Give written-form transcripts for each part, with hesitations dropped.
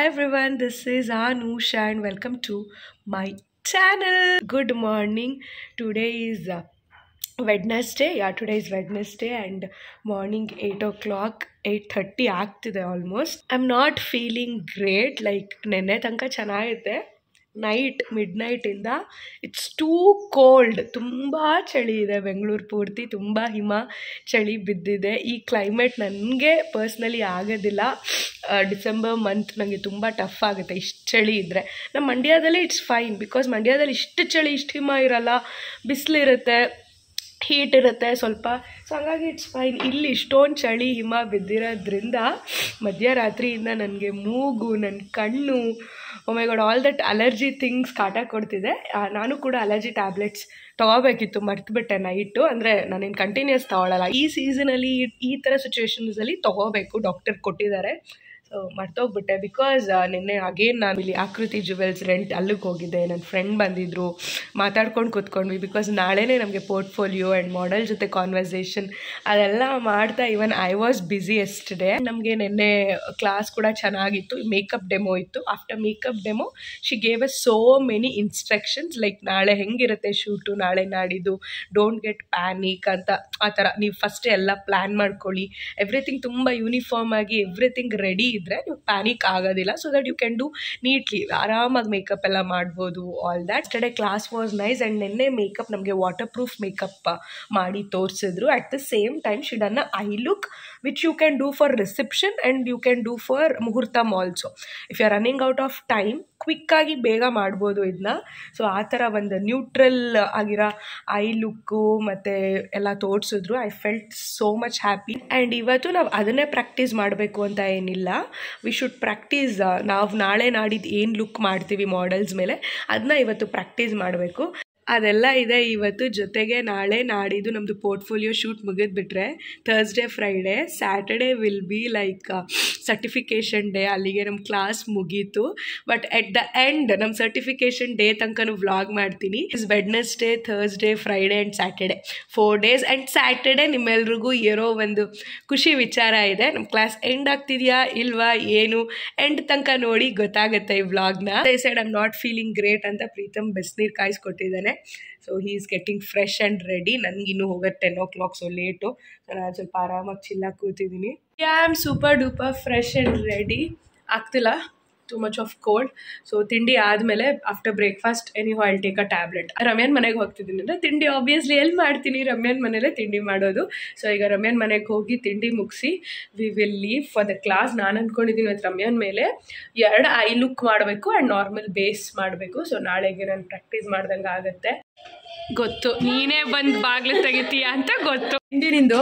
everyone, this is Anusha and welcome to my channel. Good morning. Today is Wednesday. Yeah, today is Wednesday and morning 8 o'clock, 8:30 ಆಗ್ತಿದೆ almost. I'm not feeling great. Like ನೆನ್ನೆ ತನಕ ಚೆನ್ನಾಗಿದ್ದೆ. Night ಮಿಡ್ನೈಟಿಂದ it's too cold. ತುಂಬ ಚಳಿ ಇದೆ ಬೆಂಗಳೂರು ಪೂರ್ತಿ, ತುಂಬ ಹಿಮ ಚಳಿ ಬಿದ್ದಿದೆ. ಈ ಕ್ಲೈಮೇಟ್ ನನಗೆ ಪರ್ಸ್ನಲಿ ಆಗೋದಿಲ್ಲ. ಡಿಸೆಂಬರ್ ಮಂತ್ ನನಗೆ ತುಂಬ ಟಫ್ ಆಗುತ್ತೆ ಇಷ್ಟು ಚಳಿ ಇದ್ದರೆ. ನಮ್ಮ ಮಂಡ್ಯದಲ್ಲಿ ಇಟ್ಸ್ ಫೈನ್, ಬಿಕಾಸ್ ಮಂಡ್ಯದಲ್ಲಿ ಇಷ್ಟು ಚಳಿ, ಇಷ್ಟು ಹಿಮ ಇರಲ್ಲ, ಬಿಸಿಲಿರುತ್ತೆ, ಹೀಟ್ ಇರುತ್ತೆ ಸ್ವಲ್ಪ. ಸೊ ಹಾಗಾಗಿ ಇಟ್ಸ್ ಫೈನ್. ಇಲ್ಲಿ ಇಷ್ಟೊಂದು ಚಳಿ ಹಿಮ ಬಿದ್ದಿರೋದ್ರಿಂದ ಮಧ್ಯರಾತ್ರಿಯಿಂದ ನನಗೆ ಮೂಗು, ನನ್ನ ಕಣ್ಣು, oh my god, all that allergy things ಕಾಟ ಕೊಡ್ತಿದೆ. ನಾನು ಕೂಡ ಅಲರ್ಜಿ ಟ್ಯಾಬ್ಲೆಟ್ಸ್ ತೊಗೋಬೇಕಿತ್ತು, ಮರ್ತುಬಿಟ್ಟೆ ನೈಟು. ಅಂದರೆ ನಾನೇನು ಕಂಟಿನ್ಯೂಸ್ ತೊಗೊಳ್ಳಲ್ಲ, ಈ ಸೀಸನಲ್ಲಿ ಈ ಥರ ಸಿಚುವೇಶನ್ಸಲ್ಲಿ ತೊಗೋಬೇಕು, ಡಾಕ್ಟರ್ ಕೊಟ್ಟಿದ್ದಾರೆ. ಸೊ ಮರ್ತೋಗ್ಬಿಟ್ಟೆ. ಬಿಕಾಸ್ ನಿನ್ನೆ ಅಗೇನ್ ನಾನು ಇಲ್ಲಿ ಆಕೃತಿ ಜುವೆಲ್ಸ್ ರೆಂಟ್ ಅಲ್ಲಿಗೆ ಹೋಗಿದ್ದೆ. ನನ್ನ ಫ್ರೆಂಡ್ ಬಂದಿದ್ದರು, ಮಾತಾಡ್ಕೊಂಡು ಕೂತ್ಕೊಂಡ್ವಿ. ಬಿಕಾಸ್ ನಾಳೆನೇ ನಮಗೆ ಪೋರ್ಟ್ಫೋಲಿಯೋ ಆ್ಯಂಡ್ ಮಾಡೆಲ್ ಜೊತೆ ಕಾನ್ವರ್ಸೇಷನ್ ಅದೆಲ್ಲ ಮಾಡ್ತಾ even I was busy yesterday. ನಮಗೆ ನಿನ್ನೆ ಕ್ಲಾಸ್ ಕೂಡ ಚೆನ್ನಾಗಿತ್ತು. ಮೇಕಪ್ ಡೆಮೋ ಇತ್ತು. After makeup demo she gave us so many instructions, like ನಾಳೆ ಹೆಂಗಿರುತ್ತೆ ಶೂಟು, ನಾಳೆ ನಾಡಿದ್ದು, ಡೋಂಟ್ ಗೆಟ್ ಪ್ಯಾನಿಕ್ ಅಂತ. ಆ ಥರ ನೀವು ಫಸ್ಟೇ ಎಲ್ಲ ಪ್ಲ್ಯಾನ್ ಮಾಡ್ಕೊಳ್ಳಿ. ಎವ್ರಿಥಿಂಗ್ ತುಂಬ ಯೂನಿಫಾರ್ಮ್ ಆಗಿ ಎವ್ರಿಥಿಂಗ್ ರೆಡಿ ಇದ್ದರೆ ನೀವು ಪ್ಯಾನಿಕ್ ಆಗೋದಿಲ್ಲ. So that you can do neatly, ಆರಾಮಾಗಿ ಮೇಕಪ್ ಎಲ್ಲ ಮಾಡ್ಬೋದು. All that. Yesterday class was nice. And ನಿನ್ನೆ ಮೇಕಪ್ ನಮಗೆ ವಾಟರ್ ಪ್ರೂಫ್ ಮೇಕಪ್ ಮಾಡಿ ತೋರಿಸಿದ್ರು. At the same time she done a eye look which you can do for reception and you can do for muhurtham also. If you are running out of time, ಕ್ವಿಕ್ಕಾಗಿ ಬೇಗ ಮಾಡ್ಬೋದು ಇದನ್ನ. So ಆ ಥರ ಒಂದು neutral ಆಗಿರೋ ಐ ಲುಕ್ಕು ಮತ್ತು ಎಲ್ಲ ತೋರಿಸಿದ್ರು. I felt so much happy. And ಇವತ್ತು ನಾವು ಅದನ್ನೇ ಪ್ರಾಕ್ಟೀಸ್ ಮಾಡಬೇಕು ಅಂತ ಏನಿಲ್ಲ. We should practice. ನಾವು ನಾಳೆ ನಾಡಿದ್ದು ಏನು ಲುಕ್ ಮಾಡ್ತೀವಿ ಮಾಡೆಲ್ಸ್ ಮೇಲೆ, ಅದನ್ನ ಇವತ್ತು ಪ್ರಾಕ್ಟೀಸ್ ಮಾಡಬೇಕು. ಅದೆಲ್ಲ ಇದೆ ಇವತ್ತು. ಜೊತೆಗೆ ನಾಳೆ ನಾಡಿದ್ದು ನಮ್ಮದು ಪೋರ್ಟ್ಫೋಲಿಯೋ ಶೂಟ್ ಮುಗಿದ್ಬಿಟ್ರೆ Thursday Friday, Saturday will be like certification day. ಅಲ್ಲಿಗೆ ನಮ್ಮ ಕ್ಲಾಸ್ ಮುಗೀತು. ಬಟ್ ಎಟ್ ದ ಎಂಡ್ ನಮ್ಮ ಸರ್ಟಿಫಿಕೇಷನ್ ಡೇ ತನಕನೂ ವ್ಲಾಗ್ ಮಾಡ್ತೀನಿ. Is Wednesday, Thursday, Friday and Saturday, 4 days. And Saturday ನಿಮ್ಮೆಲ್ರಿಗೂ ಇರೋ ಒಂದು ಖುಷಿ ವಿಚಾರ ಇದೆ. ನಮ್ಮ ಕ್ಲಾಸ್ ಎಂಡ್ ಆಗ್ತಿದೆಯಾ ಇಲ್ವಾ ಏನು, ಎಂಡ್ ತನಕ ನೋಡಿ ಗೊತ್ತಾಗುತ್ತೆ ಈ ವ್ಲಾಗ್ನ. I side I am not feeling great ಅಂತ ಪ್ರೀತಮ್ ಬಿಸಿನೀರು ಕಾಯಿಸ್ಕೊಟ್ಟಿದ್ದಾನೆ. So he is getting fresh and ready. ನನಗಿನ್ನೂ ಹೋಗೋದು 10 o'clock, ಸೊ ಲೇಟು. ಸೊ ನಾನು ಸ್ವಲ್ಪ ಆರಾಮಾಗಿ ಚಿಲ್ಲಾಗಿ ಕೂತಿದ್ದೀನಿ. I am super duper fresh and ready. ಆಗ್ತಿಲ್ಲ, too much of cold. So ತಿಂಡಿ ಆದಮೇಲೆ after breakfast anyhow I'll take a tablet. ರಮ್ಯಾನ್ ಮನೆಗೆ ಹೋಗ್ತಿದ್ದೀನಿ ಅಂದರೆ ತಿಂಡಿ ಆಬ್ವಿಯಸ್ಲಿ ಎಲ್ಲಿ ಮಾಡ್ತೀನಿ, ರಮ್ಯಾನ್ ಮನೇಲೇ ತಿಂಡಿ ಮಾಡೋದು. ಸೊ ಈಗ ರಮ್ಯಾನ್ ಮನೆಗೆ ಹೋಗಿ ತಿಂಡಿ ಮುಗಿಸಿ we will leave for the class. ನಾನು ಅಂದ್ಕೊಂಡಿದ್ದೀನಿ ಇವತ್ತು ರಮ್ಯಾನ್ ಮೇಲೆ 2 ಐ ಲುಕ್ ಮಾಡಬೇಕು ಆ್ಯಂಡ್ ನಾರ್ಮಲ್ ಬೇಸ್ ಮಾಡಬೇಕು. ಸೊ ನಾಳೆಗೆ ನಾನು ಪ್ರಾಕ್ಟೀಸ್ ಮಾಡ್ದಂಗೆ ಆಗುತ್ತೆ. ಗೊತ್ತು, ನೀನೇ ಬಂದು ಬಾಗಿಲು ತೆಗಿತೀಯ ಅಂತ ಗೊತ್ತು. ತಿಂಡಿ ನಿಂದು?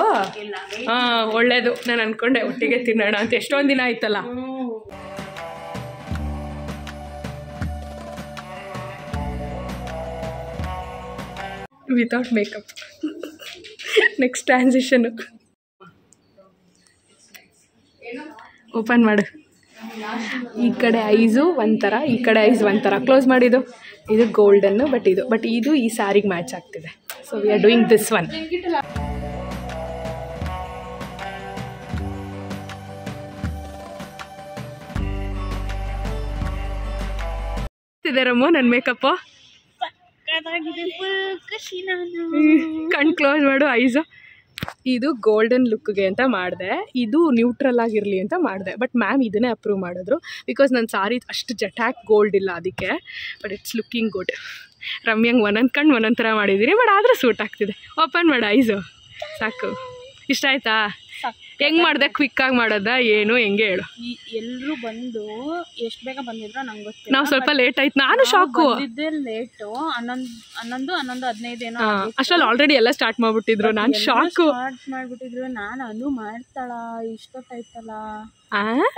ಹಾಂ, ಒಳ್ಳೇದು. ನಾನು ಅಂದ್ಕೊಂಡೆ ಒಟ್ಟಿಗೆ ತಿನ್ನೋಣ ಅಂತ. ಎಷ್ಟೊಂದು ದಿನ ಆಯ್ತಲ್ಲ. Without makeup. ನೆಕ್ಸ್ಟ್ ಟ್ರಾನ್ಸಿಷನು. ಓಪನ್ ಮಾಡು. ಈ ಕಡೆ ಐಸು ಒಂಥರ, ಈ ಕಡೆ ಐಸ್ ಒಂಥರ. ಕ್ಲೋಸ್ ಮಾಡಿದ್ದು. ಇದು ಗೋಲ್ಡನ್ನು, ಬಟ್ ಇದು ಈ ಸ್ಯಾರಿಗೆ ಮ್ಯಾಚ್ ಆಗ್ತಿದೆ. So we are doing this one. Rammu ನನ್ನ ಮೇಕಪ್ಪು. ಕಣ್ ಕ್ಲೋಸ್ ಮಾಡು. ಐಸು ಇದು ಗೋಲ್ಡನ್ ಲುಕ್ಗೆ ಅಂತ ಮಾಡಿದೆ, ಇದು ನ್ಯೂಟ್ರಲ್ ಆಗಿರಲಿ ಅಂತ ಮಾಡಿದೆ. ಬಟ್ ಮ್ಯಾಮ್ ಇದನ್ನೇ ಅಪ್ರೂವ್ ಮಾಡಿದ್ರು, ಬಿಕಾಸ್ ನನ್ನ ಸಾರಿ ಅಷ್ಟು ಜಟಾಕ್ ಗೋಲ್ಡ್ ಇಲ್ಲ ಅದಕ್ಕೆ. But it's looking good. ರಮ್ಯಂಗೆ ಒಂದೊಂದು ಕಣ್ಣು ಒಂದೊಂದು ಥರ ಮಾಡಿದ್ದೀನಿ, ಬಟ್ ಆದರೂ ಸೂಟ್ ಆಗ್ತಿದೆ. ಓಪನ್ ಮಾಡು ಐಸು. ಸಾಕು. ಇಷ್ಟ ಆಯ್ತಾ? ಹೆಂಗೆ ಮಾಡಿದೆ? ಕ್ವಿಕ್ಕಾಗಿ ಮಾಡೋದ ಏನು, ಹೆಂಗೆ ಹೇಳು? ಎಲ್ಲರೂ ಬಂದು ಎಷ್ಟು ಬೇಗ ಬಂದಿದ್ರು ನಂಗೆ ಗೊತ್ತಿಲ್ಲ. ನಾವು ಸ್ವಲ್ಪ ಲೇಟ್ ಆಯ್ತು. ನಾನು ಶಾಕು. ಲೇಟು 11:15 ಏನೋ ಅಷ್ಟರಲ್ಲಿ ಆಲ್ರೆಡಿ ಎಲ್ಲ ಸ್ಟಾರ್ಟ್ ಮಾಡ್ಬಿಟ್ಟಿದ್ರು. ನಾನು ಶಾಕು. ಸ್ಟಾರ್ಟ್ ಮಾಡ್ಬಿಟ್ಟಿದ್ರು. ನಾನು ಮಾಡ್ತಾಳ ಇಷ್ಟೊತ್ತಾಯ್ತಲ್ಲ,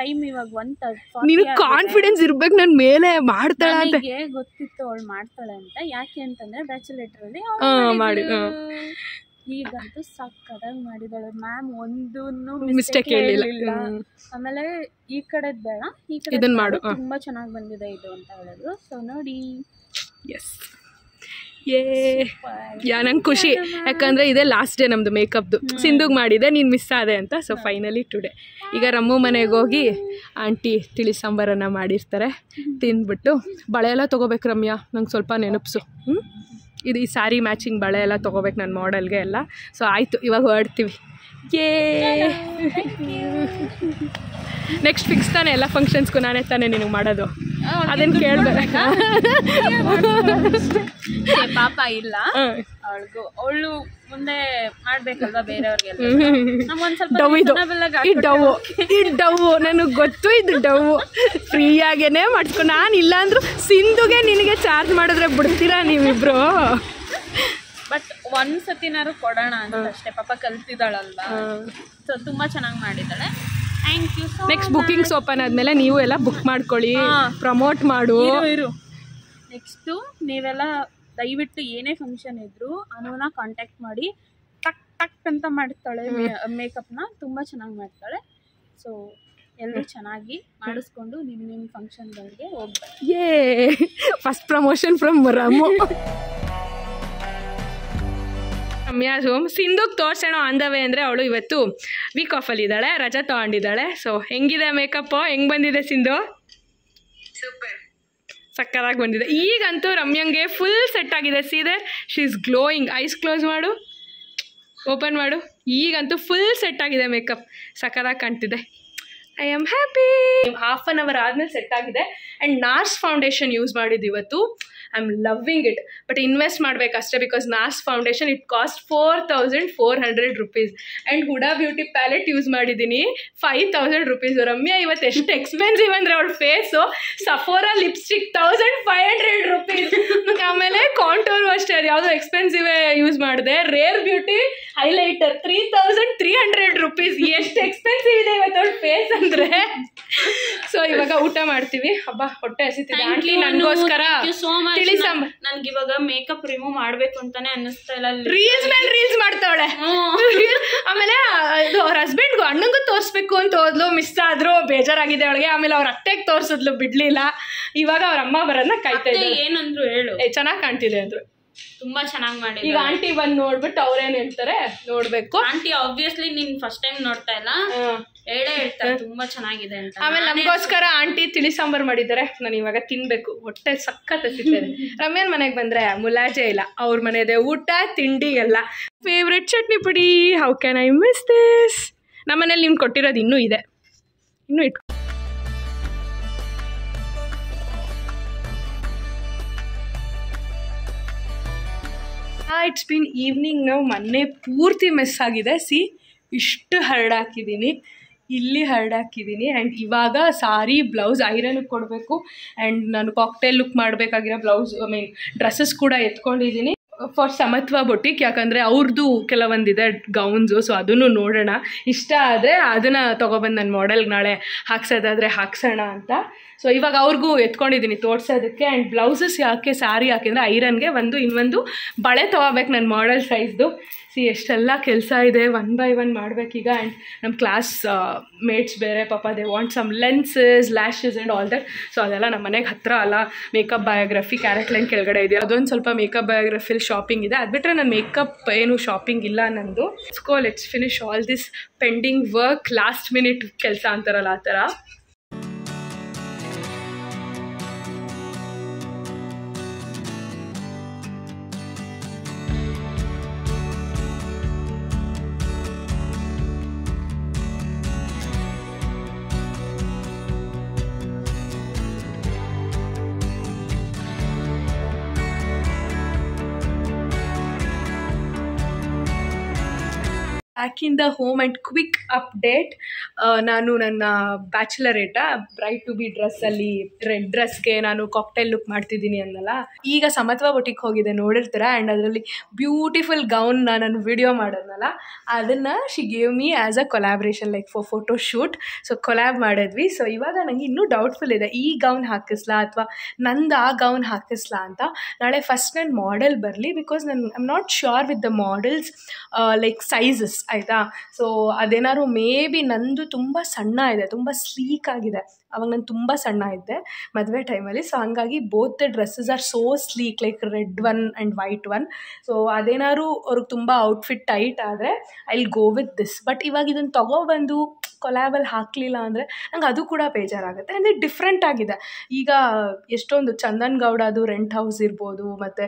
ಟೈಮ್ ಇವಾಗ 1:30. ನೀನು ಕಾನ್ಫಿಡೆನ್ಸ್ ಇರ್ಬೇಕು ನನ್ನ ಮೇಲೆ, ಮಾಡ್ತಾಳ ಅಂತ. ಗೊತ್ತಿತ್ತು ಅವಳು ಮಾಡ್ತಾಳೆ ಅಂತ. ಯಾಕೆ ಅಂತಂದ್ರೆ ಬ್ಯಾಚುಲೇಟರಲ್ಲಿ ಮಾಡಿ ಈಗಂತೂ ಸಕ್ಕದಾಗಿ ಮಾಡಿದಾಳೆ ಮ್ಯಾಮ್. ಒಂದು ಮಿಸ್ಟೇಕ್ ಹೇಳಿಲ್ಲ. ಆಮೇಲೆ ಈ ಕಡೆ ಬೇಡ, ಈ ಕಡೆ ಇದನ್ನ ಮಾಡು, ತುಂಬಾ ಚೆನ್ನಾಗಿ ಬಂದಿದೆ ಇದು ಅಂತ ಹೇಳಿದ್ರು. ಸೊ ನೋಡಿ, ಎಸ್ ನಂಗೆ ಖುಷಿ, ಯಾಕಂದರೆ ಇದೇ ಲಾಸ್ಟ್ ಡೇ ನಮ್ಮದು ಮೇಕಪ್ದು. ಸಿಂಧುಗೆ ಮಾಡಿದೆ, ನೀನು ಮಿಸ್ ಆದೆ ಅಂತ. ಸೊ ಫೈನಲಿ ಟುಡೇ ಈಗ ರಮ್ಮು ಮನೆಗೆ ಹೋಗಿ ಆಂಟಿ ತಿಳಿ ಸಾಂಬಾರನ್ನು ಮಾಡಿರ್ತಾರೆ, ತಿಂದ್ಬಿಟ್ಟು ಬಳೆ ಎಲ್ಲ ತೊಗೋಬೇಕು. ರಮ್ಯಾ ನಂಗೆ ಸ್ವಲ್ಪ ನೆನಪಿಸು. ಇದು ಈ ಸ್ಯಾರಿ ಮ್ಯಾಚಿಂಗ್ ಬಳೆ ಎಲ್ಲ ತೊಗೋಬೇಕು ನನ್ನ ಮಾಡೆಲ್ಗೆ ಎಲ್ಲ. ಸೊ ಆಯಿತು, ಇವಾಗ ಹೊರಡ್ತೀವಿ. ನೆಕ್ಸ್ಟ್ ಫಿಕ್ಸ್ ತಾನೆ ಎಲ್ಲ ಫಂಕ್ಷನ್ಸ್ಗೂ ನಾನೇ ತಾನೇ ನಿನಗೆ ಮಾಡೋದು, ಅದನ್ನು ಕೇಳಬೇಕು. ಪಾಪ ಇಲ್ಲ ಅವಳು ಮುಂದೆ ಮಾಡ್ಬೇಕಲ್ವಾ ಬೇರೆಯವ್ರಿಗೆಲ್ಲ. ಡವ್ ಇದು ಡವ್ ನನಗೆ ಗೊತ್ತು, ಇದು ಡವ್ ಫ್ರೀಯಾಗೇನೆ ಮಾಡಿಸ್ಕೊಂಡು. ನಾನು ಇಲ್ಲಾಂದ್ರೂ ಸಿಂಧುಗೆ ನಿನಗೆ ಚಾರ್ಜ್ ಮಾಡಿದ್ರೆ ಬಿಡ್ತೀರಾ ನೀವಿಬ್ರು? ಬಟ್ ಒಂದ್ಸತಿನಾರು ಕೊಡೋಣ ಅಂತ ಅಷ್ಟೇ. ಪಾಪ ಕಲ್ತಿದ್ದಾಳಲ್ವಾ, ಸೊ ತುಂಬ ಚೆನ್ನಾಗಿ ಮಾಡಿದ್ದಾಳೆ. Thank you. Next bookings open ಆದಮೇಲೆ ನೀವು ಎಲ್ಲ ಬುಕ್ ಮಾಡ್ಕೊಳ್ಳಿ, ಪ್ರಮೋಟ್ ಮಾಡು. ನೆಕ್ಸ್ಟು ನೀವೆಲ್ಲ ದಯವಿಟ್ಟು ಏನೇ ಫಂಕ್ಷನ್ ಇದ್ದರೂ ಅನುನ ಕಾಂಟ್ಯಾಕ್ಟ್ ಮಾಡಿ. ಟಕ್ ಟಕ್ ಅಂತ ಮಾಡ್ತಾಳೆ ಮೇಕಪ್ನ, ತುಂಬ ಚೆನ್ನಾಗಿ ಮಾಡ್ತಾಳೆ. ಸೊ ಎಲ್ಲರೂ ಚೆನ್ನಾಗಿ ಮಾಡಿಸ್ಕೊಂಡು ನಿಮ್ಮ ಫಂಕ್ಷನ್ಗಳಿಗೆ ಹೋಗ್ಬೇಕು. First promotion from Rammu. ರಮ್ಯಾಸು ಸಿಂಧುಗೆ ತೋರ್ಸೋಣ ಆನ್ ದ ವೇ ಅಂದರೆ ಅವಳು ಇವತ್ತು ವೀಕ್ ಆಫಲ್ಲಿ ಇದ್ದಾಳೆ, ರಜಾ ತೊಗೊಂಡಿದ್ದಾಳೆ. ಸೊ ಹೆಂಗಿದೆ ಮೇಕಪ್ಪು, ಹೆಂಗೆ ಬಂದಿದೆ ಸಿಂಧು? ಸೂಪರ್, ಸಕ್ಕತ್ತಾಗಿ ಬಂದಿದೆ. ಈಗಂತೂ ರಮ್ಯಂಗೆ ಫುಲ್ ಸೆಟ್ ಆಗಿದೆ. ಸೀದೆ she is glowing. Eyes close ಮಾಡು, ಓಪನ್ ಮಾಡು. ಈಗಂತೂ ಫುಲ್ ಸೆಟ್ ಆಗಿದೆ ಮೇಕಪ್, ಸಕ್ಕತ್ತಾಗಿ ಕಾಣ್ತಿದೆ. I am happy. Half an hour ಆದಮೇಲೆ ಸೆಟ್ ಆಗಿದೆ. ಆ್ಯಂಡ್ ನಾರ್ಸ್ ಫೌಂಡೇಶನ್ ಯೂಸ್ ಮಾಡಿದ್ದು ಇವತ್ತು. I am loving it. But invest ಮಾಡಬೇಕಷ್ಟೇ, because NARS foundation it cost 4400 rupees. And Huda Beauty palette use ಮಾಡಿದ್ದೀನಿ 5000 rupees. Ramya ಇವತ್ತು ಎಷ್ಟು ಎಕ್ಸ್ಪೆನ್ಸಿವ್ ಅಂದರೆ ಅವಳ ಫೇಸು. Sephora lipstick 1500 rupees. ಆಮೇಲೆ ಕಾಂಟೋರ್ ಅಷ್ಟೇ, ಅದು ಯಾವುದೋ ಎಕ್ಸ್ಪೆನ್ಸಿವೇ ಯೂಸ್ ಮಾಡಿದೆ. Rare beauty highlighter 3300 rupees. ಎಷ್ಟು ಎಕ್ಸ್ಪೆನ್ಸಿವ್ ಇದೆ ಇವತ್ತು ಅವಳ ಫೇಸ್ ಅಂದರೆ. ಸೊ ಇವಾಗ ಊಟ ಮಾಡ್ತೀವಿ. ಹಬ್ಬ ಹೊಟ್ಟೆ ಹಸಿತಿದೆ. ಆಂಟಿ ನನಗೋಸ್ಕರ ತಿಳಿ ಸಾಂಬಾರ್. ನನ್ಗೆ ಇವಾಗ ಮೇಕಪ್ ರಿಮೂವ್ ಮಾಡ್ಬೇಕು ಅಂತಾನೆ ಅನ್ನಿಸ್ತಾ ಇಲ್ಲ. ರೀಲ್ಸ್ ಮೇಲೆ ರೀಲ್ಸ್ ಮಾಡ್ತಾವಳೆ. ಆಮೇಲೆ ಇದು ಅವ್ರ ಹಸ್ಬೆಂಡ್ಗೂ ಅಣ್ಣಂಗೂ ತೋರಿಸ್ಬೇಕು ಅಂತ ಹೋದ್ಲು, ಮಿಸ್ ಆದ್ರು, ಬೇಜಾರಾಗಿದೆ ಅವಳಿಗೆ. ಆಮೇಲೆ ಅವ್ರ ಅತ್ತೆಗೆ ತೋರಿಸಿದ್ಲು, ಬಿಡ್ಲಿಲ್ಲ. ಇವಾಗ ಅವ್ರ ಅಮ್ಮ ಬರೋದನ್ನ ಕಾಯ್ತಾ ಇದ್ದಾರೆ. ಏನಂದ್ರು ಹೇಳು? ಚೆನ್ನಾಗಿ ಕಾಣ್ತಿದೆ ಅಂದ್ರು, ತುಂಬಾ ಚೆನ್ನಾಗಿ ಮಾಡಿ. ಈಗ ಆಂಟಿ ಬಂದು ನೋಡ್ಬಿಟ್ಟು ಅವ್ರೇನ್ ಹೇಳ್ತಾರೆ ನೋಡ್ಬೇಕು. ಆಂಟಿ ಆಬ್ವಿಯಸ್ಲಿ ನೀನ್ ಫಸ್ಟ್ ಟೈಮ್ ನೋಡ್ತಾ ಇಲ್ಲ, ಹೇಳೇ ಹೇಳ್ತಾರೆ ತುಂಬಾ ಚೆನ್ನಾಗಿದೆ ಅಂತ. ಆಮೇಲೆ ನಮಗೋಸ್ಕರ ಆಂಟಿ ತಿಳಿ ಸಾಂಬಾರ್ ಮಾಡಿದ್ದಾರೆ. ನಾನು ಇವಾಗ ತಿನ್ಬೇಕು, ಹೊಟ್ಟೆ ಸಖತ್ ಹಸಿತಿದೆ. ರಮ್ಯನ್ ಮನೆಗೆ ಬಂದ್ರೆ ಮುಲಾಜೆ ಇಲ್ಲ. ಅವ್ರ ಮನೆದೆ ಊಟ ತಿಂಡಿ ಎಲ್ಲ. ಫೇವ್ರೆಟ್ ಚಟ್ನಿ ಪುಡಿ, how can I miss this? ನಮ್ಮನೇಲಿ ನಿಮ್ಗೆ ಕೊಟ್ಟಿರೋದು ಇನ್ನೂ ಇದೆ, ಇನ್ನೂ ಇಟ್ಕೊ. It's been evening. ನಾವು ಮೊನ್ನೆ ಪೂರ್ತಿ ಮಿಸ್ ಆಗಿದೆ. ಇಷ್ಟು ಹರಡಾಕಿದ್ದೀನಿ, ಇಲ್ಲಿ ಹರಡಾಕಿದ್ದೀನಿ. ಆ್ಯಂಡ್ ಇವಾಗ ಸಾರಿ ಬ್ಲೌಸ್ ಐರನ್ಗೆ ಕೊಡಬೇಕು. ಆ್ಯಂಡ್ ನಾನು ಕಾಕ್ಟೇಲ್ ಲುಕ್ ಮಾಡಬೇಕಾಗಿರೋ ಬ್ಲೌಸ್ ಡ್ರೆಸ್ಸಸ್ ಕೂಡ ಎತ್ಕೊಂಡಿದ್ದೀನಿ ಫಾರ್ ಸಮತ್ವ ಬೊಟಿಕ್. ಯಾಕಂದರೆ ಅವ್ರದ್ದು ಕೆಲವೊಂದಿದೆ ಗೌನ್ಸು. ಸೊ ಅದನ್ನು ನೋಡೋಣ, ಇಷ್ಟ ಆದರೆ ಅದನ್ನು ತೊಗೊಬಂದು ನನ್ನ ಮಾಡೆಲ್ಗೆ ನಾಳೆ ಹಾಕ್ಸೋದಾದರೆ ಹಾಕ್ಸೋಣ ಅಂತ. ಸೊ ಇವಾಗ ಅವ್ರಿಗೂ ಎತ್ಕೊಂಡಿದ್ದೀನಿ ತೋರ್ಸೋದಕ್ಕೆ. ಆ್ಯಂಡ್ ಬ್ಲೌಸಸ್ ಯಾಕೆ ಸ್ಯಾರಿ ಯಾಕೆಂದರೆ ಐರನ್ಗೆ ಇನ್ನೊಂದು ಬಳೆ ತೊಗೋಬೇಕು ನನ್ನ ಮಾಡೆಲ್ ಸೈಜ್ದು. ಎಷ್ಟೆಲ್ಲ ಕೆಲಸ ಇದೆ, 1 by 1 ಮಾಡಬೇಕೀಗ. ಆ್ಯಂಡ್ ನಮ್ಮ ಕ್ಲಾಸ್ ಮೇಟ್ಸ್ ಬೇರೆ ಪಾಪ they want some lenses, lashes and all that. So ಅದೆಲ್ಲ ನಮ್ಮ ಮನೆಗೆ ಹತ್ತಿರ ಅಲ್ಲ. ಮೇಕಪ್ ಬಯೋಗ್ರಫಿ ಕ್ಯಾರೆಟ್ ಲೈನ್ ಕೆಳಗಡೆ ಇದೆ, ಅದೊಂದು ಸ್ವಲ್ಪ ಮೇಕಪ್ ಬಯೋಗ್ರಫಿಲಿ ಶಾಪಿಂಗ್ ಇದೆ. ಅದು ಬಿಟ್ಟರೆ ನನ್ನ ಮೇಕಪ್ ಏನು ಶಾಪಿಂಗ್ ಇಲ್ಲ ನಂದು. Let's finish all this pending work. Last minute ಕೆಲಸ ಅಂತಾರಲ್ಲ ಆ ಥರ. Back in the home and quick update. ನಾನು ನನ್ನ ಬ್ಯಾಚುಲರೇಟ ಬ್ರೈಟ್ ಟು ಬಿ ಡ್ರೆಸ್ಸಲ್ಲಿ ರೆಡ್ ಡ್ರೆಸ್ಗೆ ನಾನು ಕಾಕ್ಟೈಲ್ ಲುಕ್ ಮಾಡ್ತಿದ್ದೀನಿ ಅನ್ನಲ್ಲ. ಈಗ ಸಮತ್ವ ಬೊಟಿಕ್ ಹೋಗಿದೆ, ನೋಡಿರ್ತೀರ. ಆ್ಯಂಡ್ ಅದರಲ್ಲಿ ಬ್ಯೂಟಿಫುಲ್ ಗೌನ್ ನಾನು ವಿಡಿಯೋ ಮಾಡೋದ್ನಲ್ಲ, ಅದನ್ನು she gave me as a collaboration like for photo shoot. So collab ಮಾಡಿದ್ವಿ. ಸೊ ಇವಾಗ ನನಗೆ ಇನ್ನೂ ಡೌಟ್ಫುಲ್ ಇದೆ, ಈ ಗೌನ್ ಹಾಕಿಸ್ಲಾ ಅಥವಾ ನಂದು ಆ ಗೌನ್ ಹಾಕಿಸ್ಲಾ ಅಂತ. ನಾಳೆ ಫಸ್ಟ್ ನನ್ನ ಮಾಡೆಲ್ ಬರಲಿ, because I am not sure with the models like sizes. ಆಯಿತಾ. ಸೊ ಅದೇನಾದ್ರು ಮೇ ಬಿ ನಂದು ತುಂಬ ಸಣ್ಣ ಇದೆ, ತುಂಬ ಸ್ಲೀಕ್ ಆಗಿದೆ. ಅವಾಗ ನಾನು ತುಂಬ ಸಣ್ಣ ಇದ್ದೆ ಮದುವೆ ಟೈಮಲ್ಲಿ. ಸೊ ಹಂಗಾಗಿ both the dresses are so sleek, like red one and white one. So ಅದೇನಾದ್ರು ಅವ್ರಿಗೆ ತುಂಬ ಔಟ್ಫಿಟ್ ಟೈಟ್ ಆದರೆ I will go with this. But ಇವಾಗ ಇದನ್ನು ತೊಗೊಬಂದು ಕೊಲ್ಯಾಬಲ್ಲಿ ಹಾಕಲಿಲ್ಲ ಅಂದರೆ ನಂಗೆ ಅದು ಕೂಡ ಬೇಜಾರಾಗುತ್ತೆ. ಅಂದರೆ ಡಿಫ್ರೆಂಟ್ ಆಗಿದೆ. ಈಗ ಎಷ್ಟೊಂದು ಚಂದನ್ ಗೌಡದು ರೆಂಟ್ ಹೌಸ್ ಇರ್ಬೋದು, ಮತ್ತು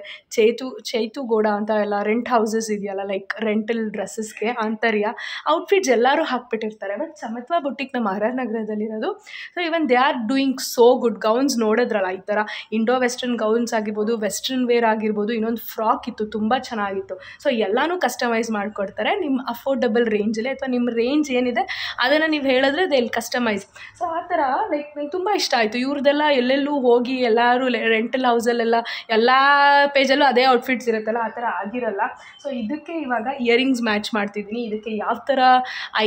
ಚೈತು ಗೌಡ ಅಂತ ಎಲ್ಲ ರೆಂಟ್ ಹೌಸಸ್ ಇದೆಯಲ್ಲ, ಲೈಕ್ ರೆಂಟಲ್ ಡ್ರೆಸ್ಸಸ್ಗೆ ಆಂತರ್ಯ ಔಟ್ಫಿಟ್ಸ್ ಎಲ್ಲರೂ ಹಾಕ್ಬಿಟ್ಟಿರ್ತಾರೆ. ಬಟ್ ಸಮತ್ವ ಬುಟ್ಟಿಕ್ ನಮ್ಮ ಆರ್ ಆರ್ ನಗರದಲ್ಲಿರೋದು. So even they are doing so good. Gowns ನೋಡಿದ್ರಲ್ಲ, ಈ ಥರ ಇಂಡೋ ವೆಸ್ಟರ್ನ್ ಗೌನ್ಸ್ ಆಗಿರ್ಬೋದು, ವೆಸ್ಟರ್ನ್ ವೇರ್ ಆಗಿರ್ಬೋದು, ಇನ್ನೊಂದು ಫ್ರಾಕ್ ಇತ್ತು ತುಂಬ ಚೆನ್ನಾಗಿತ್ತು. ಸೊ ಎಲ್ಲನೂ ಕಸ್ಟಮೈಸ್ ಮಾಡಿಕೊಡ್ತಾರೆ ನಿಮ್ಮ ಅಫೋರ್ಡಬಲ್ ರೇಂಜಲ್ಲಿ, ಅಥವಾ ನಿಮ್ಮ ರೇಂಜ್ ಏನಿದೆ ಅದನ್ನು ನೀವು ಹೇಳಿದ್ರೆ ದೇ ವಿಲ್ ಕಸ್ಟಮೈಸ್. ಸೊ ಆ ಥರ ಲೈಕ್ ನಂಗೆ ತುಂಬ ಇಷ್ಟ ಆಯಿತು. ಇವ್ರದ್ದೆಲ್ಲ ಎಲ್ಲೆಲ್ಲೂ ಹೋಗಿ ಎಲ್ಲರೂ ರೆಂಟಲ್ ಹೌಸಲ್ಲೆಲ್ಲ ಎಲ್ಲ ಪೇಜಲ್ಲೂ ಅದೇ ಔಟ್ಫಿಟ್ಸ್ ಇರುತ್ತಲ್ಲ, ಆ ಥರ ಆಗಿರಲ್ಲ. ಸೊ ಇದಕ್ಕೆ ಇವಾಗ ಇಯರಿಂಗ್ಸ್ ಮ್ಯಾಚ್ ಮಾಡ್ತಿದ್ದೀನಿ. ಇದಕ್ಕೆ ಯಾವ ಥರ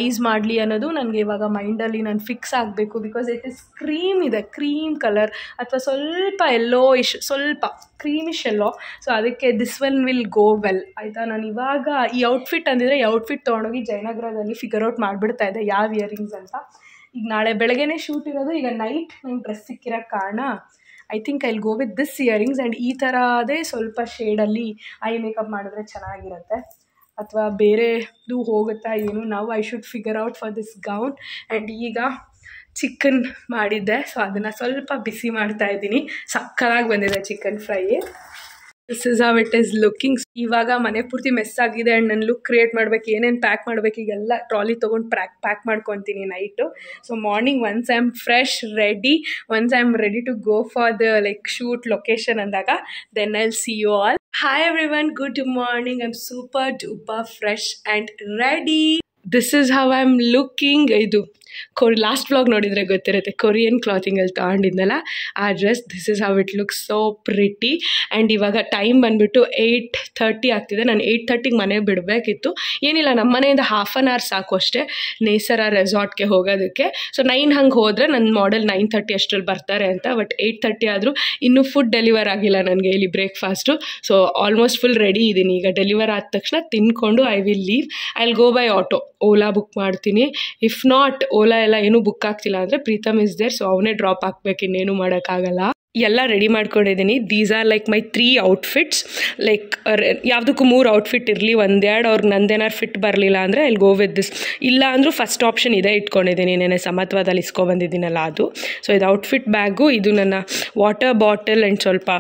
ಐಸ್ ಮಾಡಲಿ ಅನ್ನೋದು ನನಗೆ ಇವಾಗ ಮೈಂಡಲ್ಲಿ ನಾನು ಫಿಕ್ಸ್ ಆಗಬೇಕು. ಬಿಕಾಸ್ ಇಟ್ ಇಸ್ ಕ್ರೀಮ್ ಇದೆ, ಕ್ರೀಮ್ ಕಲರ್ ಅಥವಾ ಸ್ವಲ್ಪ ಎಲ್ಲೋಯಿಶ್, ಸ್ವಲ್ಪ ಕ್ರೀಮಿಶ್ ಎಲ್ಲೋ. ಸೊ ಅದಕ್ಕೆ this one will go well ಆಯಿತಾ. ನಾನು ಇವಾಗ ಈ ಔಟ್ಫಿಟ್ ಅಂದಿದ್ರೆ ಈ ಔಟ್ಫಿಟ್ ತೊಗೊಂಡೋಗಿ ಜಯನಗರದಲ್ಲಿ ಫಿಗರ್ ಔಟ್ ಮಾಡಿಬಿಡ್ತಾ ಇದ್ದೆ ಯಾವ ಇಯರಿಂಗ್ಸ್ ಅಂತ. ಈಗ ನಾಳೆ ಬೆಳಗ್ಗೆನೇ ಶೂಟ್ ಇರೋದು, ಈಗ ನೈಟ್ ನಂಗೆ ಡ್ರೆಸ್ ಸಿಕ್ಕಿರೋ ಕಾರಣ I think I will go with this earrings. And ಈ ಥರದೇ ಸ್ವಲ್ಪ ಶೇಡಲ್ಲಿ ಐ ಮೇಕಪ್ ಮಾಡಿದ್ರೆ ಚೆನ್ನಾಗಿರುತ್ತೆ, ಅಥವಾ ಬೇರೆದು ಹೋಗುತ್ತಾ ಏನು. ನಾವು I should figure out for this gown. And ಈಗ ಚಿಕನ್ ಮಾಡಿದ್ದೆ, ಸೊ ಅದನ್ನು ಸ್ವಲ್ಪ ಬಿಸಿ ಮಾಡ್ತಾಯಿದ್ದೀನಿ. ಸಕ್ಕತ್ತಾಗಿ ಬಂದಿದೆ chicken fry. This is how it is looking. ಇವಾಗ ಮನೆ ಪೂರ್ತಿ ಮೆಸ್ ಆಗಿದೆ ಆ್ಯಂಡ್ ನಾನು ಲುಕ್ ಕ್ರಿಯೇಟ್ ಮಾಡಬೇಕು, ಏನೇನು ಪ್ಯಾಕ್ ಮಾಡಬೇಕು ಈಗೆಲ್ಲ ಟ್ರಾಲಿ ತೊಗೊಂಡು ಪ್ಯಾಕ್ ಮಾಡ್ಕೊತೀನಿ night. So morning once I am fresh ready, once I am ready to go for the like shoot location ಅಂದಾಗ then I will see you all. Hi everyone, good morning. I am super duper fresh and ready. This is how I am looking. ಇದು last vlog ನೋಡಿದರೆ ಗೊತ್ತಿರುತ್ತೆ, Korean ಕ್ಲಾತಿಂಗಲ್ಲಿ ತೊಗೊಂಡಿದ್ನಲ್ಲ ಆ dress. This is how it looks so pretty. And ಇವಾಗ time ಬಂದುಬಿಟ್ಟು 8:30 ಆಗ್ತಿದೆ. ನಾನು 8:30ಗೆ ಮನೆ ಬಿಡಬೇಕಿತ್ತು. ಏನಿಲ್ಲ, ನಮ್ಮ ಮನೆಯಿಂದ ಹಾಫ್ ಆನ್ ಅವರ್ ಸಾಕು ಅಷ್ಟೇ ನೇಸರ ರೆಸಾರ್ಟ್ಗೆ ಹೋಗೋದಕ್ಕೆ. ಸೊ 9 ಹಂಗೆ ಹೋದರೆ ನನ್ನ ಮಾಡೆಲ್ 9:30 ಅಷ್ಟರಲ್ಲಿ ಬರ್ತಾರೆ ಅಂತ. ಬಟ್ 8:30 ಆದರೂ ಇನ್ನೂ ಫುಡ್ ಡೆಲಿವರ್ ಆಗಿಲ್ಲ ನನಗೆ ಇಲ್ಲಿ breakfast. So almost full ready ಇದ್ದೀನಿ. ಈಗ ಡೆಲಿವರ್ ಆದ ತಕ್ಷಣ ತಿನ್ಕೊಂಡು I will leave. I will go by auto. Ola book ಮಾಡ್ತೀನಿ. ಇಫ್ ನಾಟ್ ಓಲಾ ಎಲ್ಲ ಏನೂ ಬುಕ್ ಆಗ್ತಿಲ್ಲ ಅಂದರೆ ಪ್ರೀತಮ್ ಇಸ್ ದೇರ್, ಸೊ ಅವನೇ ಡ್ರಾಪ್ ಹಾಕ್ಬೇಕು, ಇನ್ನೇನು ಮಾಡೋಕ್ಕಾಗಲ್ಲ. ಎಲ್ಲ ರೆಡಿ ಮಾಡ್ಕೊಂಡಿದ್ದೀನಿ. These are like my 3 outfits. Like ಯಾವುದಕ್ಕೂ 3 ಔಟ್ಫಿಟ್ ಇರಲಿ, ಒಂದೆರಡು ಅವ್ರಿಗೆ ನಂದೇನಾರು ಫಿಟ್ ಬರಲಿಲ್ಲ ಅಂದರೆ I will go with this. ಇಲ್ಲ ಅಂದರೂ ಫಸ್ಟ್ ಆಪ್ಷನ್ ಇದೆ ಇಟ್ಕೊಂಡಿದ್ದೀನಿ, ನೆನೆ ಸಮತ್ವದಲ್ಲಿ ಇಸ್ಕೊಬಂದಿದ್ದೀನಲ್ಲ ಅದು. ಸೊ ಇದು ಔಟ್ಫಿಟ್ ಬ್ಯಾಗು, ಇದು ನನ್ನ ವಾಟರ್ ಬಾಟಲ್ ಆ್ಯಂಡ್ ಸ್ವಲ್ಪ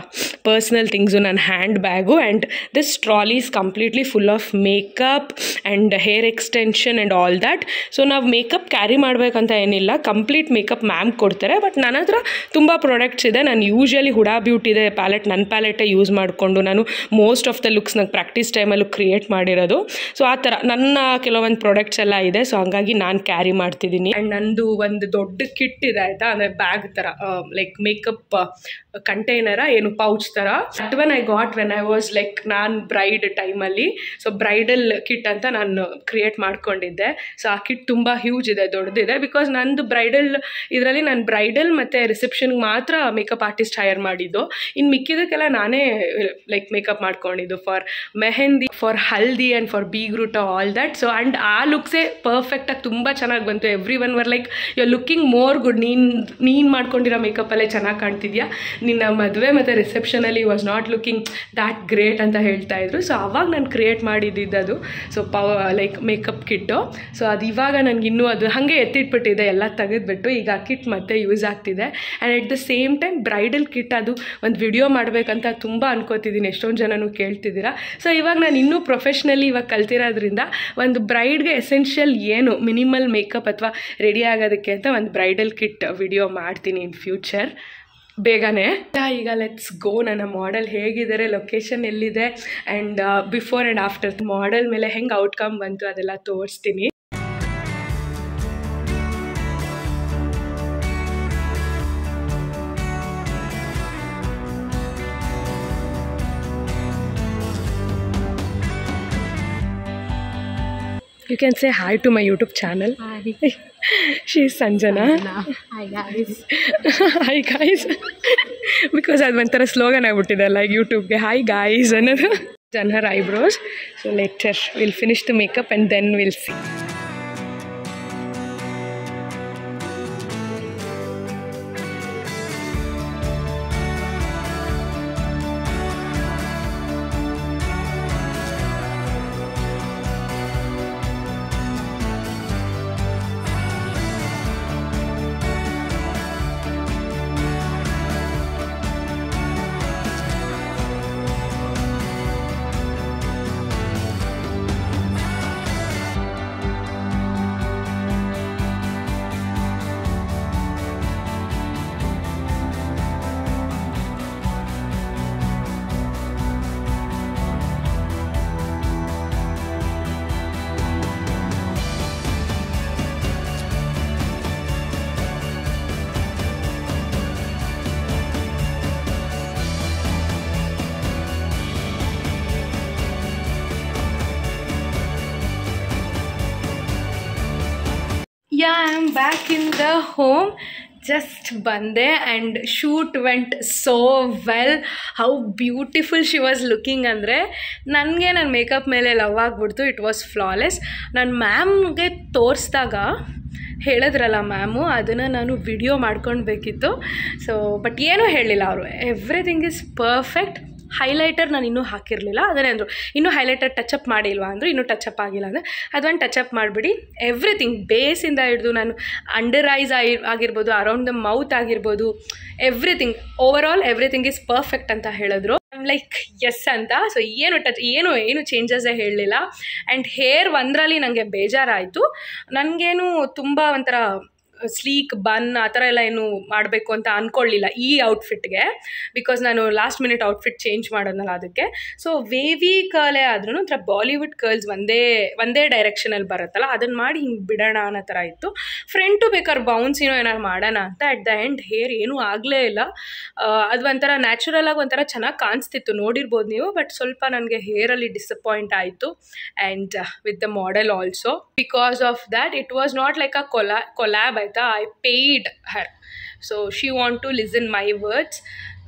ಪರ್ಸ್ನಲ್ ಥಿಂಗ್ಸು, ನನ್ನ hand bag. And this trolley is completely full of makeup and hair extension and all that. So ನಾವು ಮೇಕಪ್ ಕ್ಯಾರಿ ಮಾಡಬೇಕಂತ ಏನಿಲ್ಲ, ಕಂಪ್ಲೀಟ್ ಮೇಕಪ್ ಮ್ಯಾಮ್ ಕೊಡ್ತಾರೆ. ಬಟ್ ನನ್ನ ಹತ್ರ ತುಂಬ ಪ್ರಾಡಕ್ಟ್ಸ್ ಇದೆ. ನಾನು ಯೂಶ್ವಲಿ ಹುಡಾ ಬ್ಯೂಟಿದೆ ಪ್ಯಾಲೆಟ್, ನನ್ನ ಪ್ಯಾಲೆಟೇ ಯೂಸ್ ಮಾಡಿಕೊಂಡು ನಾನು ಮೋಸ್ಟ್ ಆಫ್ ದ ಲುಕ್ಸ್ ನಂಗೆ ಪ್ರಾಕ್ಟೀಸ್ ಟೈಮಲ್ಲೂ ಕ್ರಿಯೇಟ್ ಮಾಡಿರೋದು. ಸೊ ಆ ಥರ ನನ್ನ ಕೆಲವೊಂದು ಪ್ರಾಡಕ್ಟ್ಸ್ ಎಲ್ಲ ಇದೆ. ಸೊ ಹಂಗಾಗಿ ನಾನು ಕ್ಯಾರಿ ಮಾಡ್ತಿದ್ದೀನಿ. ಆ್ಯಂಡ್ ನಂದು ಒಂದು ದೊಡ್ಡ ಕಿಟ್ ಇದೆ ಆಯಿತಾ, ಅಂದರೆ ಬ್ಯಾಗ್ ಥರ, ಲೈಕ್ ಮೇಕಪ್ ಕಂಟೈನರ, ಏನು ಪೌಚ್ ಥರ. That one I got when I was like ನಾನು ಬ್ರೈಡ್ ಟೈಮಲ್ಲಿ. ಸೊ ಬ್ರೈಡಲ್ ಕಿಟ್ ಅಂತ ನಾನು ಕ್ರಿಯೇಟ್ ಮಾಡ್ಕೊಂಡಿದ್ದೆ. ಸೊ ಆ ಕಿಟ್ ತುಂಬ ಹ್ಯೂಜ್ ಇದೆ, ದೊಡ್ಡದಿದೆ. ಬಿಕಾಸ್ ನಂದು ಬ್ರೈಡಲ್ ಇದರಲ್ಲಿ ನಾನು ಬ್ರೈಡಲ್ ಮತ್ತು ರಿಸೆಪ್ಷನ್ಗೆ ಮಾತ್ರ ಮೇಕಪ್ ಆರ್ಟಿಸ್ಟ್ ಹೈರ್ ಮಾಡಿದ್ದು. ಇನ್ನು ಮಿಕ್ಕಿದಕ್ಕೆಲ್ಲ ನಾನೇ ಲೈಕ್ ಮೇಕಪ್ ಮಾಡ್ಕೊಂಡಿದ್ದು for mehndi, for haldi and for beegaroota, all that. So and ಆ ಲುಕ್ಸೇ ಪರ್ಫೆಕ್ಟಾಗಿ ತುಂಬ ಚೆನ್ನಾಗಿ ಬಂತು. Everyone were like you are looking more good. ನೀನು ಮಾಡ್ಕೊಂಡಿರೋ ಮೇಕಪ್ಪಲ್ಲೇ ಚೆನ್ನಾಗಿ ಕಾಣ್ತಿದ್ಯಾ, ನಿನ್ನ ಮದುವೆ ಮತ್ತು ರಿಸೆಪ್ಷನಲ್ಲಿ was not looking that great ಅಂತ ಹೇಳ್ತಾಯಿದ್ರು. ಸೊ ಅವಾಗ ನಾನು ಕ್ರಿಯೇಟ್ ಮಾಡಿದ್ದು ಸೊ ಲೈಕ್ ಮೇಕಪ್ ಕಿಟ್ಟು. ಸೊ ಅದು ಇವಾಗ ನನಗೆ ಇನ್ನೂ ಅದು ಹಾಗೆ ಎತ್ತಿಟ್ಬಿಟ್ಟಿದೆ, ಎಲ್ಲ ತೆಗೆದ್ಬಿಟ್ಟು ಈಗ ಕಿಟ್ ಮತ್ತೆ ಯೂಸ್ ಆಗ್ತಿದೆ. And at the same time bridal kit ಅದು ಒಂದು ವಿಡಿಯೋ ಮಾಡಬೇಕಂತ ತುಂಬ ಅನ್ಕೋತಿದ್ದೀನಿ, ಎಷ್ಟೊಂದು ಜನನೂ ಕೇಳ್ತಿದ್ದೀರಾ. ಸೊ ಇವಾಗ ನಾನು ಇನ್ನೂ ಪ್ರೊಫೆಷ್ನಲಿ ಇವಾಗ ಕಲ್ತಿರೋದ್ರಿಂದ ಒಂದು ಬ್ರೈಡ್ಗೆ ಎಸೆನ್ಷಿಯಲ್ ಏನು ಮಿನಿಮಲ್ ಮೇಕಪ್ ಅಥವಾ ರೆಡಿ ಆಗೋದಕ್ಕೆ ಅಂತ ಒಂದು ಬ್ರೈಡಲ್ ಕಿಟ್ ವಿಡಿಯೋ ಮಾಡ್ತೀನಿ ಇನ್ ಫ್ಯೂಚರ್ ಬೇಗನೆ. ಈಗ ಲೆಟ್ಸ್ ಗೋ. ನನ್ನ ಮಾಡೆಲ್ ಹೇಗಿದ್ದಾರೆ, ಲೊಕೇಶನ್ ಎಲ್ಲಿದೆ, and before and after model ಮೇಲೆ ಹೆಂಗೆ ಔಟ್ಕಮ್ ಬಂತು ಅದೆಲ್ಲ ತೋರಿಸ್ತೀನಿ. You can say hi to my YouTube channel. Hi. She is Sanjana. Hi guys. Hi guys. Because ಅದು ಒಂಥರ ಸ್ಲೋಗನ್ ಆಗ್ಬಿಟ್ಟಿದೆ ಲೈಕ್ ಯೂಟ್ಯೂಬ್ಗೆ, ಹಾಯ್ ಗಾಯ್ಸ್ ಅನ್ನೋದು. done her eyebrows, so later we'll finish the makeup and then we'll see. Yeah, I'm back in the home. Just bande and shoot went so well. How beautiful she was looking andre ನನಗೆ ನನ್ನ makeup ಮೇಲೆ love ಆಗಿಬಿಡ್ತು. It was flawless. ನಾನು ಮ್ಯಾಮ್ಗೆ ತೋರಿಸಿದಾಗ ಹೇಳಿದ್ರಲ್ಲ ma'am, ಅದನ್ನು ನಾನು video ಮಾಡ್ಕೊಳ್ಬೇಕಿತ್ತು. So but ಏನೂ ಹೇಳಿಲ್ಲ ಅವರು. Everything is perfect. ಹೈಲೈಟರ್ ನಾನು ಇನ್ನೂ ಹಾಕಿರಲಿಲ್ಲ. ಅದನ್ನೇ ಅಂದರು, ಇನ್ನೂ ಹೈಲೈಟರ್ ಟಚಪ್ ಮಾಡಿಲ್ವಾ ಅಂದರು. ಇನ್ನೂ ಟಚಪ್ ಆಗಿಲ್ಲ ಅಂದರೆ ಅದೊಂದು ಟಚಪ್ ಮಾಡಿಬಿಡಿ. ಎವ್ರಿಥಿಂಗ್ ಬೇಸಿಂದ ಹಿಡಿದು ನಾನು ಅಂಡರ್ ಐಸ್ ಆಗಿರ್ಬೋದು, ಅರೌಂಡ್ ದ ಮೌತ್ ಆಗಿರ್ಬೋದು, everything over all everything is perfect ಅಂತ ಹೇಳಿದ್ರು. ಐಮ್ ಲೈಕ್ ಎಸ್ ಅಂತ. ಸೊ ಏನು ಚೇಂಜಸ್ಸೇ ಹೇಳಲಿಲ್ಲ. ಆ್ಯಂಡ್ ಹೇರ್ ಒಂದರಲ್ಲಿ ನನಗೆ ಬೇಜಾರಾಯಿತು. ನನಗೇನು ತುಂಬ ಒಂಥರ ಸ್ಲೀಕ್ ಬನ್ ಆ ಥರ ಎಲ್ಲ ಏನು ಮಾಡಬೇಕು ಅಂತ ಅಂದ್ಕೊಳ್ಳಿಲ್ಲ ಈ ಔಟ್ಫಿಟ್ಗೆ, ಬಿಕಾಸ್ ನಾನು ಲಾಸ್ಟ್ ಮಿನಿಟ್ ಔಟ್ಫಿಟ್ ಚೇಂಜ್ ಮಾಡೋದಲ್ಲ ಅದಕ್ಕೆ. ಸೊ ವೇವಿ ಕರ್ಲೇ ಆದ್ರೂ ಒಂಥರ ಬಾಲಿವುಡ್ ಕರ್ಲ್ಸ್ ಒಂದೇ ಡೈರೆಕ್ಷನಲ್ಲಿ ಬರುತ್ತಲ್ಲ, ಅದನ್ನು ಮಾಡಿ ಹಿಂಗೆ ಬಿಡೋಣ ಅನ್ನೋ ಥರ ಇತ್ತು. ಫ್ರಂಟು ಬೇಕಾದ್ರೆ ಬೌನ್ಸಿನೋ ಏನಾರು ಮಾಡೋಣ ಅಂತ. ಅಟ್ ದ ಎಂಡ್ ಹೇರ್ ಏನೂ ಆಗಲೇ ಇಲ್ಲ. ಅದು ಒಂಥರ ನ್ಯಾಚುರಲಾಗಿ ಒಂಥರ ಚೆನ್ನಾಗಿ ಕಾಣಿಸ್ತಿತ್ತು, ನೋಡಿರ್ಬೋದು ನೀವು. ಬಟ್ ಸ್ವಲ್ಪ ನನಗೆ ಹೇರಲ್ಲಿ ಡಿಸಪಾಯಿಂಟ್ ಆಯಿತು. And with the model also, because of that it was not like a collab. I paid her, so she want to listen my words.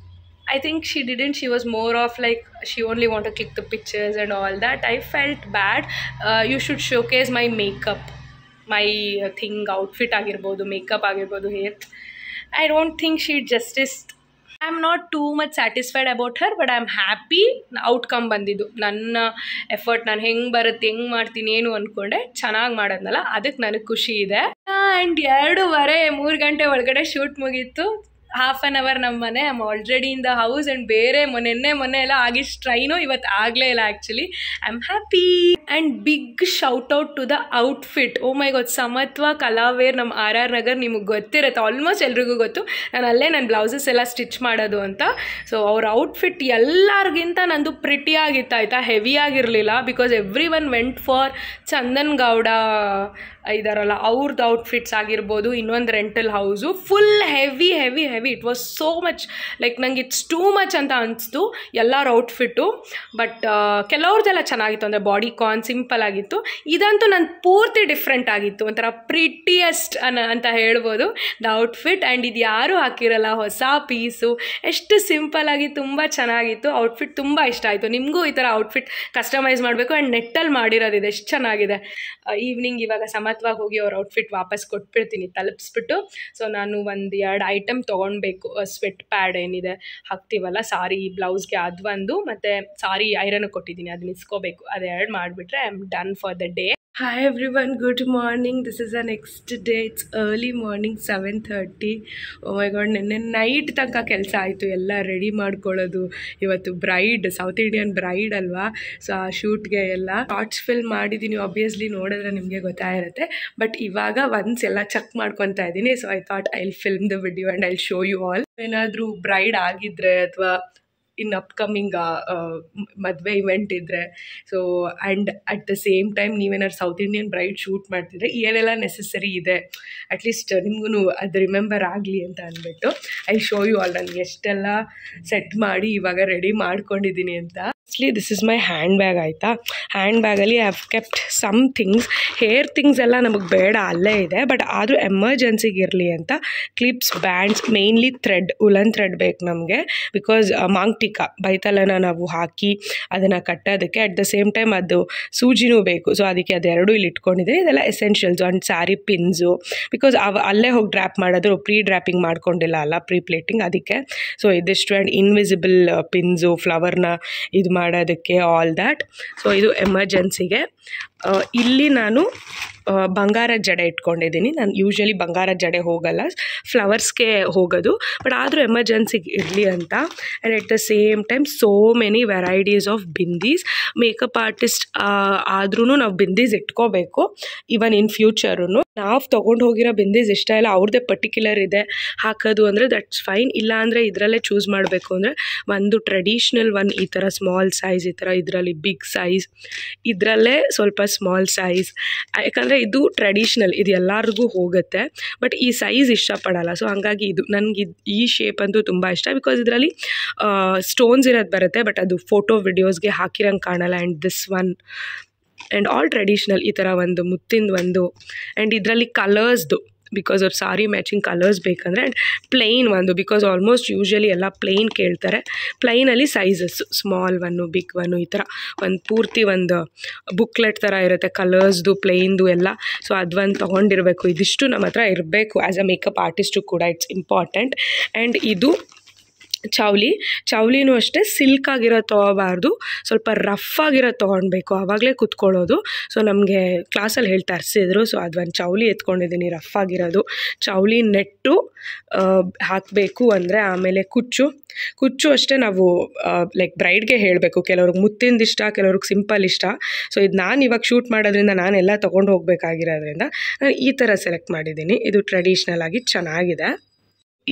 I think she didn't. She was more of like she only want to click the pictures and all that. I felt bad. You should showcase my makeup, my thing, outfit ಆಗಿರ್ಬೋದು, makeup ಆಗಿರ್ಬೋದು, hair. I don't think she justice. I'm not too much satisfied about her, but I'm happy outcome ಬಂದಿದ್ದು. ನನ್ನ effort ನಾನು ಹೆಂಗೆ ಬರುತ್ತೆ, ಹೆಂಗೆ ಮಾಡ್ತೀನಿ ಏನು ಅಂದ್ಕೊಂಡೆ, ಚೆನ್ನಾಗಿ ಮಾಡೋದ್ನಲ್ಲ, ಅದಕ್ಕೆ ನನಗೆ ಖುಷಿ ಇದೆ. ಆ್ಯಂಡ್ 2:30-3 ಗಂಟೆ ಒಳಗಡೆ ಶೂಟ್ ಮುಗೀತು. ಹಾಫ್ ಆನ್ ಅವರ್ ನಮ್ಮ ಮನೆ. I am already in the house. And ಬೇರೆ ಮೊನ್ನೆ ಎಲ್ಲ ಆಗಿಷ್ಟು ಟ್ರೈನು ಇವತ್ತು ಆಗಲೇ ಇಲ್ಲ actually. I am happy. And big shout out to the outfit. Oh my God, Samatva Kalaware ನಮ್ಮ RR ನಗರ್, ನಿಮಗೆ ಗೊತ್ತಿರುತ್ತೆ, ಆಲ್ಮೋಸ್ಟ್ ಎಲ್ರಿಗೂ ಗೊತ್ತು. ನಾನು ಅಲ್ಲೇ ನನ್ನ ಬ್ಲೌಸಸ್ ಎಲ್ಲ ಸ್ಟಿಚ್ ಮಾಡೋದು ಅಂತ. ಸೊ ಅವ್ರ ಔಟ್ಫಿಟ್ ಎಲ್ಲರಿಗಿಂತ ನಂದು ಪ್ರಿಟಿಯಾಗಿತ್ತು ಆಯಿತಾ, ಹೆವಿ ಆಗಿರಲಿಲ್ಲ. Because every one went for Chandan Gowda ಇದಾರಲ್ಲ ಅವ್ರದ್ದು ಔಟ್ಫಿಟ್ಸ್ ಆಗಿರ್ಬೋದು. ಇನ್ನೊಂದು rental house full heavy. It was so much like ನಂಗೆ ಇಟ್ಸ್ ಟೂ ಮಚ್ ಅಂತ ಅನಿಸ್ತು ಎಲ್ಲರ ಔಟ್ಫಿಟ್ಟು. ಬಟ್ ಕೆಲವ್ರದ್ದೆಲ್ಲ ಚೆನ್ನಾಗಿತ್ತು, ಅಂದರೆ ಬಾಡಿ ಕಾನ್ ಸಿಂಪಲ್ ಆಗಿತ್ತು. ಇದಂತೂ ನನ್ನ ಪೂರ್ತಿ ಡಿಫ್ರೆಂಟ್ ಆಗಿತ್ತು, ಒಂಥರ ಪ್ರಿಟಿಯೆಸ್ಟ್ ಅಂತ ಹೇಳ್ಬೋದು ದ ಔಟ್ಫಿಟ್. ಆ್ಯಂಡ್ ಇದು ಯಾರೂ ಹಾಕಿರಲ್ಲ, ಹೊಸ ಪೀಸು, ಎಷ್ಟು ಸಿಂಪಲ್ ಆಗಿ ತುಂಬ ಚೆನ್ನಾಗಿತ್ತು ಔಟ್ಫಿಟ್. ತುಂಬ ಇಷ್ಟ ಆಯಿತು. ನಿಮಗೂ ಈ ಥರ ಔಟ್ಫಿಟ್ ಕಸ್ಟಮೈಸ್ ಮಾಡಬೇಕು. ಆ್ಯಂಡ್ ನೆಟ್ಟಲ್ಲಿ ಮಾಡಿರೋದಿದೆ, ಎಷ್ಟು ಚೆನ್ನಾಗಿದೆ. ಈವ್ನಿಂಗ್ ಇವಾಗ ಸಮತ್ವಾಗಿ ಹೋಗಿ ಅವ್ರ ಔಟ್ಫಿಟ್ ವಾಪಸ್ ಕೊಟ್ಬಿಡ್ತೀನಿ, ತಲುಪಿಸ್ಬಿಟ್ಟು. ಸೊ ನಾನು 1-2 ಐಟಮ್ ತೊಗೊಳ್ಬೇಕು. ಸ್ವೆಟ್ ಪ್ಯಾಡ್ ಏನಿದೆ ಹಾಕ್ತೀವಲ್ಲ ಸಾರಿ ಬ್ಲೌಸ್ಗೆ, ಅದು ಒಂದು, ಮತ್ತು ಸಾರಿ ಐರನ್ ಕೊಟ್ಟಿದ್ದೀನಿ, ಅದನ್ನ ಇಸ್ಕೋಬೇಕು. ಅದು ಮಾಡಿಬಿಟ್ರೆ I am done for the day. Hi everyone, good morning. This is the next day. It's early morning, 7:30. Oh my god, ನೆನ್ನೆ ನೈಟ್ ತನಕ ಕೆಲಸ ಆಯಿತು, ಎಲ್ಲ ರೆಡಿ ಮಾಡ್ಕೊಳ್ಳೋದು. ಇವತ್ತು ಬ್ರೈಡ್, ಸೌತ್ ಇಂಡಿಯನ್ ಬ್ರೈಡ್ ಅಲ್ವಾ, ಸೊ ಆ ಶೂಟ್ಗೆ ಎಲ್ಲ ಶಾರ್ಟ್ಸ್ ಫಿಲ್ಮ್ ಮಾಡಿದ್ದೀನಿ. ಆಬ್ವಿಯಸ್ಲಿ ನೋಡಿದ್ರೆ ನಿಮಗೆ ಗೊತ್ತಾಗಿರುತ್ತೆ. ಬಟ್ ಇವಾಗ ಒನ್ಸ್ ಎಲ್ಲ ಚೆಕ್ ಮಾಡ್ಕೊತಾ ಇದ್ದೀನಿ. So I thought I will film the video and I will show you all. ಏನಾದರೂ ಬ್ರೈಡ್ ಆಗಿದ್ದರೆ ಅಥವಾ ಇನ್ ಅಪ್ಕಮಿಂಗ್ ಮದುವೆ ಇವೆಂಟ್ ಇದ್ದರೆ, so and at the same time ನೀವೇನಾದ್ರು ಸೌತ್ ಇಂಡಿಯನ್ ಬ್ರೈಡ್ ಶೂಟ್ ಮಾಡ್ತಿದ್ರೆ ಏನೆಲ್ಲ ನೆಸೆಸರಿ ಇದೆ, ಅಟ್ಲೀಸ್ಟ್ ನಿಮಗೂ ಅದು ರಿಮೆಂಬರ್ ಆಗಲಿ ಅಂತ ಅಂದ್ಬಿಟ್ಟು ಐ ಶೋ ಯು ಆಲ್. ನಾನು ಎಷ್ಟೆಲ್ಲ ಸೆಟ್ ಮಾಡಿ ಇವಾಗ ರೆಡಿ ಮಾಡ್ಕೊಂಡಿದ್ದೀನಿ ಅಂತ. Firstly this is my hand bag ಆಯಿತಾ. ಹ್ಯಾಂಡ್ ಬ್ಯಾಗಲ್ಲಿ I have kept some things. Hair things ಎಲ್ಲ ನಮಗೆ ಬೇಡ, ಅಲ್ಲೇ ಇದೆ. ಬಟ್ ಆದರೂ ಎಮರ್ಜೆನ್ಸಿಗೆ ಇರಲಿ ಅಂತ clips, bands, mainly thread, woollen thread ಬೇಕು ನಮಗೆ. ಬಿಕಾಸ್ ಮಾಂಗ್ ಟಿಕಾ ಬೈತಲನ ನಾವು ಹಾಕಿ ಅದನ್ನು ಕಟ್ಟೋದಕ್ಕೆ, ಅಟ್ ದ ಸೇಮ್ ಟೈಮ್ ಅದು ಸೂಜಿನೂ ಬೇಕು. ಸೊ ಅದಕ್ಕೆ ಅದೆರಡು ಇಲ್ಲಿ ಇಟ್ಕೊಂಡಿದ್ದೀನಿ. ಇದೆಲ್ಲ essentials. And sari pins, because ಅಲ್ಲೇ ಹೋಗಿ ಡ್ರ್ಯಾಪ್ ಮಾಡೋದು, ಪ್ರೀ ಡ್ರ್ಯಾಪಿಂಗ್ ಮಾಡ್ಕೊಂಡಿಲ್ಲ ಅಲ್ಲ, ಪ್ರೀ ಪ್ಲೇಟಿಂಗ್, ಅದಕ್ಕೆ. ಸೊ ಇದಿಷ್ಟು. ಆ್ಯಂಡ್ ಇನ್ವಿಸಿಬಲ್ ಪಿನ್ಸು, ಫ್ಲವರ್ನ ಇದು ಮಾಡೋದಕ್ಕೆ, ಆಲ್ ದ್ಯಾಟ್. ಸೊ ಇದು ಎಮರ್ಜೆನ್ಸಿಗೆ. ಇಲ್ಲಿ ನಾನು ಬಂಗಾರದ ಜಡೆ ಇಟ್ಕೊಂಡಿದ್ದೀನಿ. ನಾನು ಯೂಶ್ವಲಿ ಬಂಗಾರದ ಜಡೆ ಹೋಗಲ್ಲ, ಫ್ಲವರ್ಸ್ಗೆ ಹೋಗೋದು. ಬಟ್ ಆದರೂ ಎಮರ್ಜೆನ್ಸಿಗೆ ಇರಲಿ ಅಂತ. And at the same time so many varieties of bindis. Makeup artist ಆದ್ರೂ ನಾವು ಬಿಂದೀಸ್ ಇಟ್ಕೋಬೇಕು, ಈವನ್ ಇನ್ ಫ್ಯೂಚರೂ. ನಾವು ತೊಗೊಂಡು ಹೋಗಿರೋ ಬಿಂದೀಸ್ ಇಷ್ಟ ಇಲ್ಲ, ಅವ್ರದ್ದೇ ಪರ್ಟಿಕ್ಯುಲರ್ ಇದೆ ಹಾಕೋದು ಅಂದರೆ ದಟ್ಸ್ ಫೈನ್. ಇಲ್ಲ ಅಂದರೆ ಇದರಲ್ಲೇ ಚೂಸ್ ಮಾಡಬೇಕು ಅಂದರೆ ಒಂದು ಟ್ರೆಡಿಷ್ನಲ್ ಒನ್, ಈ ಥರ ಸ್ಮಾಲ್ ಸೈಜ್, ಈ ಥರ ಇದರಲ್ಲಿ ಬಿಗ್ ಸೈಜ್, ಇದರಲ್ಲೇ ಸ್ವಲ್ಪ ಸ್ಮಾಲ್ ಸೈಜ್. ಯಾಕಂದರೆ ಇದು ಟ್ರೆಡಿಷ್ನಲ್, ಇದು ಎಲ್ಲರಿಗೂ ಹೋಗುತ್ತೆ. ಬಟ್ ಈ ಸೈಜ್ ಇಷ್ಟಪಡಲ್ಲ. ಸೊ ಹಾಗಾಗಿ ಇದು ನನಗೆ ಈ ಶೇಪ್ ಅಂತೂ ತುಂಬ ಇಷ್ಟ. ಬಿಕಾಸ್ ಇದರಲ್ಲಿ ಸ್ಟೋನ್ಸ್ ಇರೋದು ಬರುತ್ತೆ, ಬಟ್ ಅದು ಫೋಟೋ ವಿಡಿಯೋಸ್ಗೆ ಹಾಕಿರಂಗೆ ಕಾಣಲ್ಲ. And this one and all traditional, ಈ ಥರ ಒಂದು ಮುತ್ತಿಂದು ಒಂದು. ಆ್ಯಂಡ್ ಇದರಲ್ಲಿ ಕಲರ್ಸ್ದು, ಬಿಕಾಸ್ ಅವ್ರು ಸಾರಿ ಮ್ಯಾಚಿಂಗ್ ಕಲರ್ಸ್ ಬೇಕಂದರೆ. ಆ್ಯಂಡ್ ಪ್ಲೈನ್ ಒಂದು, ಬಿಕಾಸ್ ಆಲ್ಮೋಸ್ಟ್ ಯೂಶ್ವಲಿ ಎಲ್ಲ ಪ್ಲೈನ್ ಕೇಳ್ತಾರೆ. ಪ್ಲೈನಲ್ಲಿ sizes, small one, big one, ಈ ಥರ ಒಂದು ಪೂರ್ತಿ ಒಂದು ಬುಕ್ಲೆಟ್ ಥರ ಇರುತ್ತೆ, ಕಲರ್ಸ್ದು, ಪ್ಲೈನ್ದು ಎಲ್ಲ. ಸೊ ಅದೊಂದು ತೊಗೊಂಡಿರಬೇಕು. ಇದಿಷ್ಟು ನಮ್ಮ ಹತ್ರ ಇರಬೇಕು ಆ್ಯಸ್ ಅ ಮೇಕಪ್ ಆರ್ಟಿಸ್ಟು ಕೂಡ, ಇಟ್ಸ್ ಇಂಪಾರ್ಟೆಂಟ್. ಆ್ಯಂಡ್ ಇದು ಚೌಲಿನೂ ಅಷ್ಟೇ ಸಿಲ್ಕ್ ಆಗಿರೋದು ತೊಗೋಬಾರ್ದು, ಸ್ವಲ್ಪ ರಫ್ ಆಗಿರೋದು ತೊಗೊಳ್ಬೇಕು, ಆವಾಗಲೇ ಕುತ್ಕೊಳ್ಳೋದು. ಸೊ ನಮಗೆ ಕ್ಲಾಸಲ್ಲಿ ಹೇಳಿ ತರಿಸಿದ್ರು. ಸೊ ಅದೊಂದು ಚೌಲಿ ಎತ್ಕೊಂಡಿದ್ದೀನಿ, ರಫ್ ಆಗಿರೋದು. ಚೌಲಿ ನೆಟ್ಟು ಹಾಕಬೇಕು ಅಂದರೆ. ಆಮೇಲೆ ಕುಚ್ಚು ಅಷ್ಟೇ ನಾವು ಲೈಕ್ ಬ್ರೈಡ್ಗೆ ಹೇಳಬೇಕು. ಕೆಲವ್ರಿಗೆ ಮುತ್ತಿಂದ ಇಷ್ಟ, ಕೆಲವ್ರಿಗೆ ಸಿಂಪಲ್ ಇಷ್ಟ. ಸೊ ಇದು ನಾನು ಇವಾಗ ಶೂಟ್ ಮಾಡೋದ್ರಿಂದ ನಾನೆಲ್ಲ ತೊಗೊಂಡು ಹೋಗಬೇಕಾಗಿರೋದ್ರಿಂದ ನಾನು ಈ ಥರ ಸೆಲೆಕ್ಟ್ ಮಾಡಿದ್ದೀನಿ. ಇದು ಟ್ರೆಡಿಷ್ನಲ್ ಆಗಿ ಚೆನ್ನಾಗಿದೆ.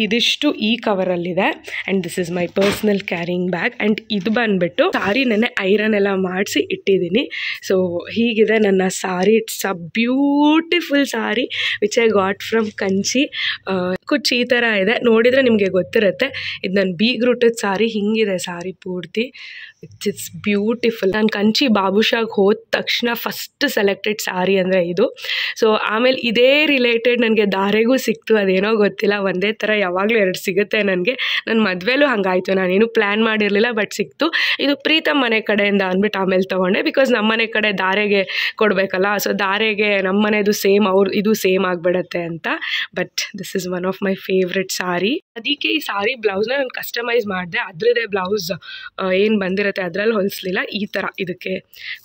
ಇದಿಷ್ಟು ಈ ಕವರಲ್ಲಿದೆ. And this is my personal carrying bag. And ಇದು ಬಂದುಬಿಟ್ಟು ಸಾರಿ ನೆನ್ನೆ ಐರನ್ ಎಲ್ಲ ಮಾಡಿಸಿ ಇಟ್ಟಿದ್ದೀನಿ. ಸೊ ಹೀಗಿದೆ ನನ್ನ sari. It's a beautiful sari which I got from Kanchi. ಕುಚ್ಚು ಈ ಥರ ಇದೆ, ನೋಡಿದರೆ ನಿಮಗೆ ಗೊತ್ತಿರುತ್ತೆ. ಇದು ನನ್ನ ಬೀಗ್ರೂಟದ ಸಾರಿ, ಹಿಂಗಿದೆ ಸಾರಿ ಪೂರ್ತಿ. It's beautiful. ನಾನು ಕಂಚಿ ಬಾಬುಷಾಗೆ ಹೋದ ತಕ್ಷಣ ಫಸ್ಟ್ ಸೆಲೆಕ್ಟೆಡ್ ಸಾರಿ ಅಂದರೆ ಇದು. ಸೊ ಆಮೇಲೆ ಇದೇ ರಿಲೇಟೆಡ್ ನನಗೆ ಧಾರೆಗೂ ಸಿಕ್ತು, ಅದೇನೋ ಗೊತ್ತಿಲ್ಲ. ಒಂದೇ ಥರ ಯಾವಾಗಲೂ ಎರಡು ಸಿಗುತ್ತೆ ನನಗೆ. ನನ್ನ ಮದುವೆಲೂ ಹಂಗಾಯಿತು, ನಾನೇನು ಪ್ಲ್ಯಾನ್ ಮಾಡಿರಲಿಲ್ಲ, ಬಟ್ ಸಿಕ್ತು. ಇದು ಪ್ರೀತಮ್ ಮನೆ ಕಡೆಯಿಂದ ಅಂದ್ಬಿಟ್ಟು ಆಮೇಲೆ ತೊಗೊಂಡೆ. ಬಿಕಾಸ್ ನಮ್ಮ ಮನೆ ಕಡೆ ಧಾರೆಗೆ ಕೊಡಬೇಕಲ್ಲ. ಸೊ ಧಾರೆಗೆ ನಮ್ಮ ಮನೆದು ಸೇಮ್, ಇದು ಸೇಮ್ ಆಗಿಬಿಡತ್ತೆ ಅಂತ. But this is one of my favourite sari. ಅದಕ್ಕೆ ಈ ಸಾರಿ ಬ್ಲೌಸ್ನ ನಾನು ಕಸ್ಟಮೈಸ್ ಮಾಡಿದೆ. ಅದರದ್ದೇ ಬ್ಲೌಸ್ ಏನು ಬಂದಿರುತ್ತೆ ಅದರಲ್ಲಿ ಹೊಲಿಸ್ಲಿಲ್ಲ. ಈ ಥರ ಇದಕ್ಕೆ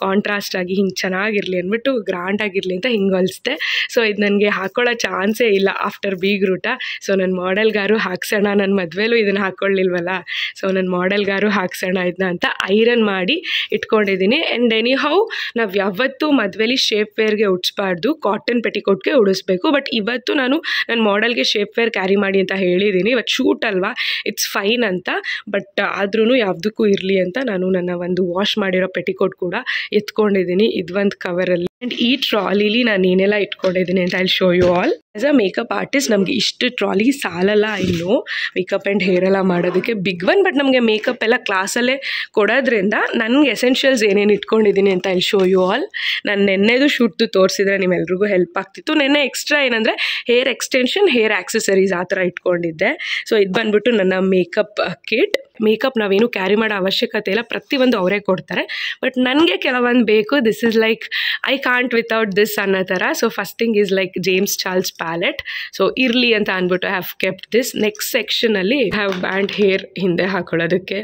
ಕಾಂಟ್ರಾಸ್ಟ್ ಆಗಿ ಹಿಂಗೆ ಚೆನ್ನಾಗಿರಲಿ ಅಂದ್ಬಿಟ್ಟು, ಗ್ರ್ಯಾಂಡ್ ಆಗಿರಲಿ ಅಂತ ಹಿಂಗೆ ಹೊಲಿಸ್ದೆ. ಸೊ ಇದು ನನಗೆ ಹಾಕ್ಕೊಳ್ಳೋ ಚಾನ್ಸೇ ಇಲ್ಲ ಆಫ್ಟರ್ ಬೀಗ್ರೂಟ. ಸೊ ನನ್ನ ಮಾಡೆಲ್ಗಾರು ಹಾಕ್ಸೋಣ, ನನ್ನ ಮದುವೆಲೂ ಇದನ್ನು ಹಾಕ್ಕೊಳ್ಳಿಲ್ವಲ್ಲ, ಸೊ ನನ್ನ ಮಾಡೆಲ್ಗಾರು ಹಾಕ್ಸೋಣ ಇದನ್ನ ಅಂತ ಐರನ್ ಮಾಡಿ ಇಟ್ಕೊಂಡಿದ್ದೀನಿ. ಆ್ಯಂಡ್ ಎನಿ ಹೌ ನಾವು ಯಾವತ್ತೂ ಮದುವೆಲಿ ಶೇಪ್ ವೇರ್ಗೆ ಉಡಿಸ್ಬಾರ್ದು, ಕಾಟನ್ ಪೆಟಿಕೋಟ್ಗೆ ಉಡಿಸ್ಬೇಕು. ಬಟ್ ಇವತ್ತು ನಾನು ನನ್ನ ಮಾಡೆಲ್ಗೆ ಶೇಪ್ ವೇರ್ ಕ್ಯಾರಿ ಮಾಡಿ ಅಂತ ಹೇಳಿದ್ದೀನಿ. ಇವತ್ತು ಶೂಟ್ ಅಲ್ವಾ, ಇಟ್ಸ್ ಫೈನ್ ಅಂತ. ಬಟ್ ಆದ್ರೂ ಯಾವುದಕ್ಕೂ ಇರಲಿ ಅಂತ ನಾನು ನನ್ನ ಒಂದು ವಾಶ್ ಮಾಡಿರೋ ಪೆಟಿಕೋಟ್ ಕೂಡ ಎತ್ಕೊಂಡಿದ್ದೀನಿ ಇದೊಂದು ಕವರಲ್ಲಿ. ಆ್ಯಂಡ್ ಈ ಟ್ರಾಲಿಲಿ ನಾನು ಏನೆಲ್ಲ ಇಟ್ಕೊಂಡಿದ್ದೀನಿ ಅಂತ I show you all. As a makeup artist ನಮಗೆ ಇಷ್ಟು ಟ್ರಾಲಿ ಸಾಲಲ್ಲ ಇನ್ನು ಮೇಕಪ್ ಆ್ಯಂಡ್ ಹೇರ್ ಎಲ್ಲ ಮಾಡೋದಕ್ಕೆ, ಬಿಗ್ ಒನ್. ಬಟ್ ನಮಗೆ ಮೇಕಪ್ ಎಲ್ಲ ಕ್ಲಾಸಲ್ಲೇ ಕೊಡೋದ್ರಿಂದ ನನಗೆ ಎಸೆನ್ಷಿಯಲ್ಸ್ ಏನೇನು ಇಟ್ಕೊಂಡಿದ್ದೀನಿ ಅಂತ ಐ ಶೋ ಯು ಆಲ್. ನಾನು ನೆನ್ನೆದು ಶೂಟ್ದು ತೋರಿಸಿದ್ರೆ ನಿಮ್ಮೆಲ್ರಿಗೂ ಹೆಲ್ಪ್ ಆಗ್ತಿತ್ತು. ನೆನ್ನೆ ಎಕ್ಸ್ಟ್ರಾ ಏನಂದರೆ ಹೇರ್ ಎಕ್ಸ್ಟೆನ್ಷನ್, ಹೇರ್ ಆಕ್ಸೆಸರೀಸ್ ಆ ಥರ ಇಟ್ಕೊಂಡಿದ್ದೆ. ಸೊ ಇದು ಬಂದುಬಿಟ್ಟು ನನ್ನ ಮೇಕಪ್ ಕಿಟ್. ಮೇಕಪ್ ನಾವೇನು ಕ್ಯಾರಿ ಮಾಡೋ ಅವಶ್ಯಕತೆ ಇಲ್ಲ, ಪ್ರತಿಯೊಂದು ಅವರೇ ಕೊಡ್ತಾರೆ. ಬಟ್ ನನಗೆ ಕೆಲವೊಂದು ಬೇಕು. This is like I can't without this ಅನ್ನೋ ಥರ. So first thing is like James Charles palette. So ಇರಲಿ ಅಂತ ಅಂದ್ಬಿಟ್ಟು I have kept this. Next ಸೆಕ್ಷನಲ್ಲಿ ಹ್ಯಾವ್ ಬ್ಯಾಂಡ್ ಹೇರ್ ಹಿಂದೆ ಹಾಕೊಳ್ಳೋದಕ್ಕೆ,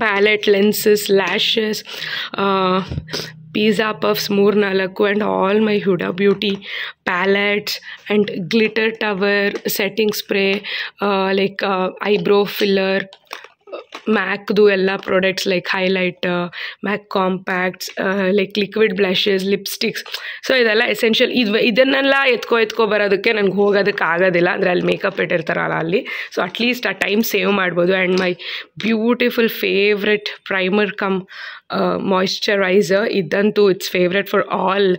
palette, lenses, lashes, pizza puffs 3-4 and all my Huda Beauty palettes and glitter tower, setting spray, like eyebrow filler, ಮ್ಯಾಕ್ದು ಎಲ್ಲ products like highlighter, MAC compacts, like liquid blushes, lipsticks. So ಇದೆಲ್ಲ essential. ಇದನ್ನೆಲ್ಲ ಎತ್ಕೊ ಬರೋದಕ್ಕೆ ನನಗೆ ಹೋಗೋದಕ್ಕೆ ಆಗೋದಿಲ್ಲ, ಅಂದರೆ ಅಲ್ಲಿ ಮೇಕಪ್ ಇಟ್ಟಿರ್ತಾರಲ್ಲ ಅಲ್ಲಿ. ಸೊ ಅಟ್ಲೀಸ್ಟ್ ಆ ಟೈಮ್ ಸೇವ್ ಮಾಡ್ಬೋದು. And my beautiful favourite primer cum moisturiser. ಇದಂತೂ it's favourite for all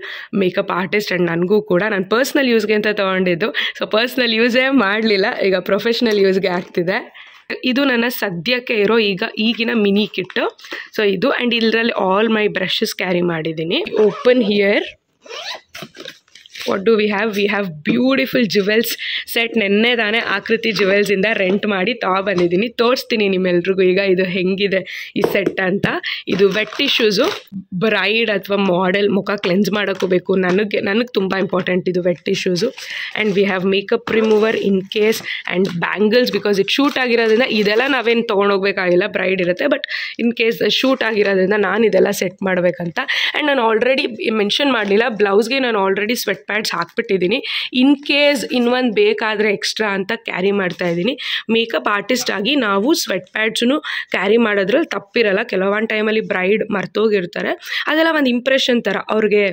makeup artist and ನನಗೂ ಕೂಡ. ನಾನು ಪರ್ಸ್ನಲ್ ಯೂಸ್ಗೆ ಅಂತ ತೊಗೊಂಡಿದ್ದು. ಸೊ ಪರ್ಸ್ನಲ್ ಯೂಸೇ ಮಾಡಲಿಲ್ಲ, ಈಗ ಪ್ರೊಫೆಷ್ನಲ್ ಯೂಸ್ಗೆ ಆಗ್ತಿದೆ. ಇದು ನನ್ನ ಸದ್ಯಕ್ಕೆ ಇರೋ ಈಗಿನ ಮಿನಿ ಕಿಟ್ಟು. ಸೊ ಇದು ಆ್ಯಂಡ್ ಇದರಲ್ಲಿ ಆಲ್ ಮೈ ಬ್ರಷಸ್ ಕ್ಯಾರಿ ಮಾಡಿದ್ದೀನಿ. Open here. What do we have beautiful jewels set. ನೆನ್ನೆ ತಾನೇ ಆಕೃತಿ ಜುವೆಲ್ಸಿಂದ ರೆಂಟ್ ಮಾಡಿ ಬಂದಿದ್ದೀನಿ. ತೋರಿಸ್ತೀನಿ ನಿಮ್ಮೆಲ್ರಿಗೂ ಈಗ ಇದು ಹೆಂಗಿದೆ ಈ ಸೆಟ್ ಅಂತ. ಇದು ವೆಟ್ ಟಿಶ್ಯೂಸು. ಬ್ರೈಡ್ ಅಥವಾ ಮಾಡೆಲ್ ಮುಖ ಕ್ಲೆನ್ಸ್ ಮಾಡೋಕ್ಕೂ ಬೇಕು. ನನಗೆ ತುಂಬ ಇಂಪಾರ್ಟೆಂಟ್ ಇದು wet tissues. And we have makeup remover in case and bangles because ಇದು ಶೂಟ್ ಆಗಿರೋದ್ರಿಂದ ಇದೆಲ್ಲ ನಾವೇನು ತೊಗೊಂಡೋಗ್ಬೇಕಾಗಿಲ್ಲ, ಬ್ರೈಡ್ ಇರುತ್ತೆ. ಬಟ್ ಇನ್ ಕೇಸ್ ಶೂಟ್ ಆಗಿರೋದ್ರಿಂದ ನಾನು ಇದೆಲ್ಲ ಸೆಟ್ ಮಾಡಬೇಕಂತ. ಆ್ಯಂಡ್ ನಾನು ಆಲ್ರೆಡಿ ಮೆನ್ಷನ್ ಮಾಡಲಿಲ್ಲ, ಬ್ಲೌಸ್ಗೆ ನಾನು ಆಲ್ರೆಡಿ ಸ್ವೆಟ್ ಪ್ಯಾಡ್ಸ್ ಹಾಕ್ಬಿಟ್ಟಿದ್ದೀನಿ. ಇನ್ ಕೇಸ್ ಇನ್ನೊಂದು ಬೇಕಾದರೆ ಎಕ್ಸ್ಟ್ರಾ ಅಂತ ಕ್ಯಾರಿ ಮಾಡ್ತಾ ಇದ್ದೀನಿ. ಮೇಕಪ್ ಆರ್ಟಿಸ್ಟ್ ಆಗಿ ನಾವು ಸ್ವೆಟ್ ಪ್ಯಾಡ್ಸನ್ನು ಕ್ಯಾರಿ ಮಾಡೋದ್ರಲ್ಲಿ ತಪ್ಪಿರಲ್ಲ. ಕೆಲವೊಂದು ಟೈಮಲ್ಲಿ ಬ್ರೈಡ್ ಮರ್ತೋಗಿರ್ತಾರೆ, ಅದೆಲ್ಲ ಒಂದು ಇಂಪ್ರೆಷನ್ ಥರ ಅವ್ರಿಗೆ,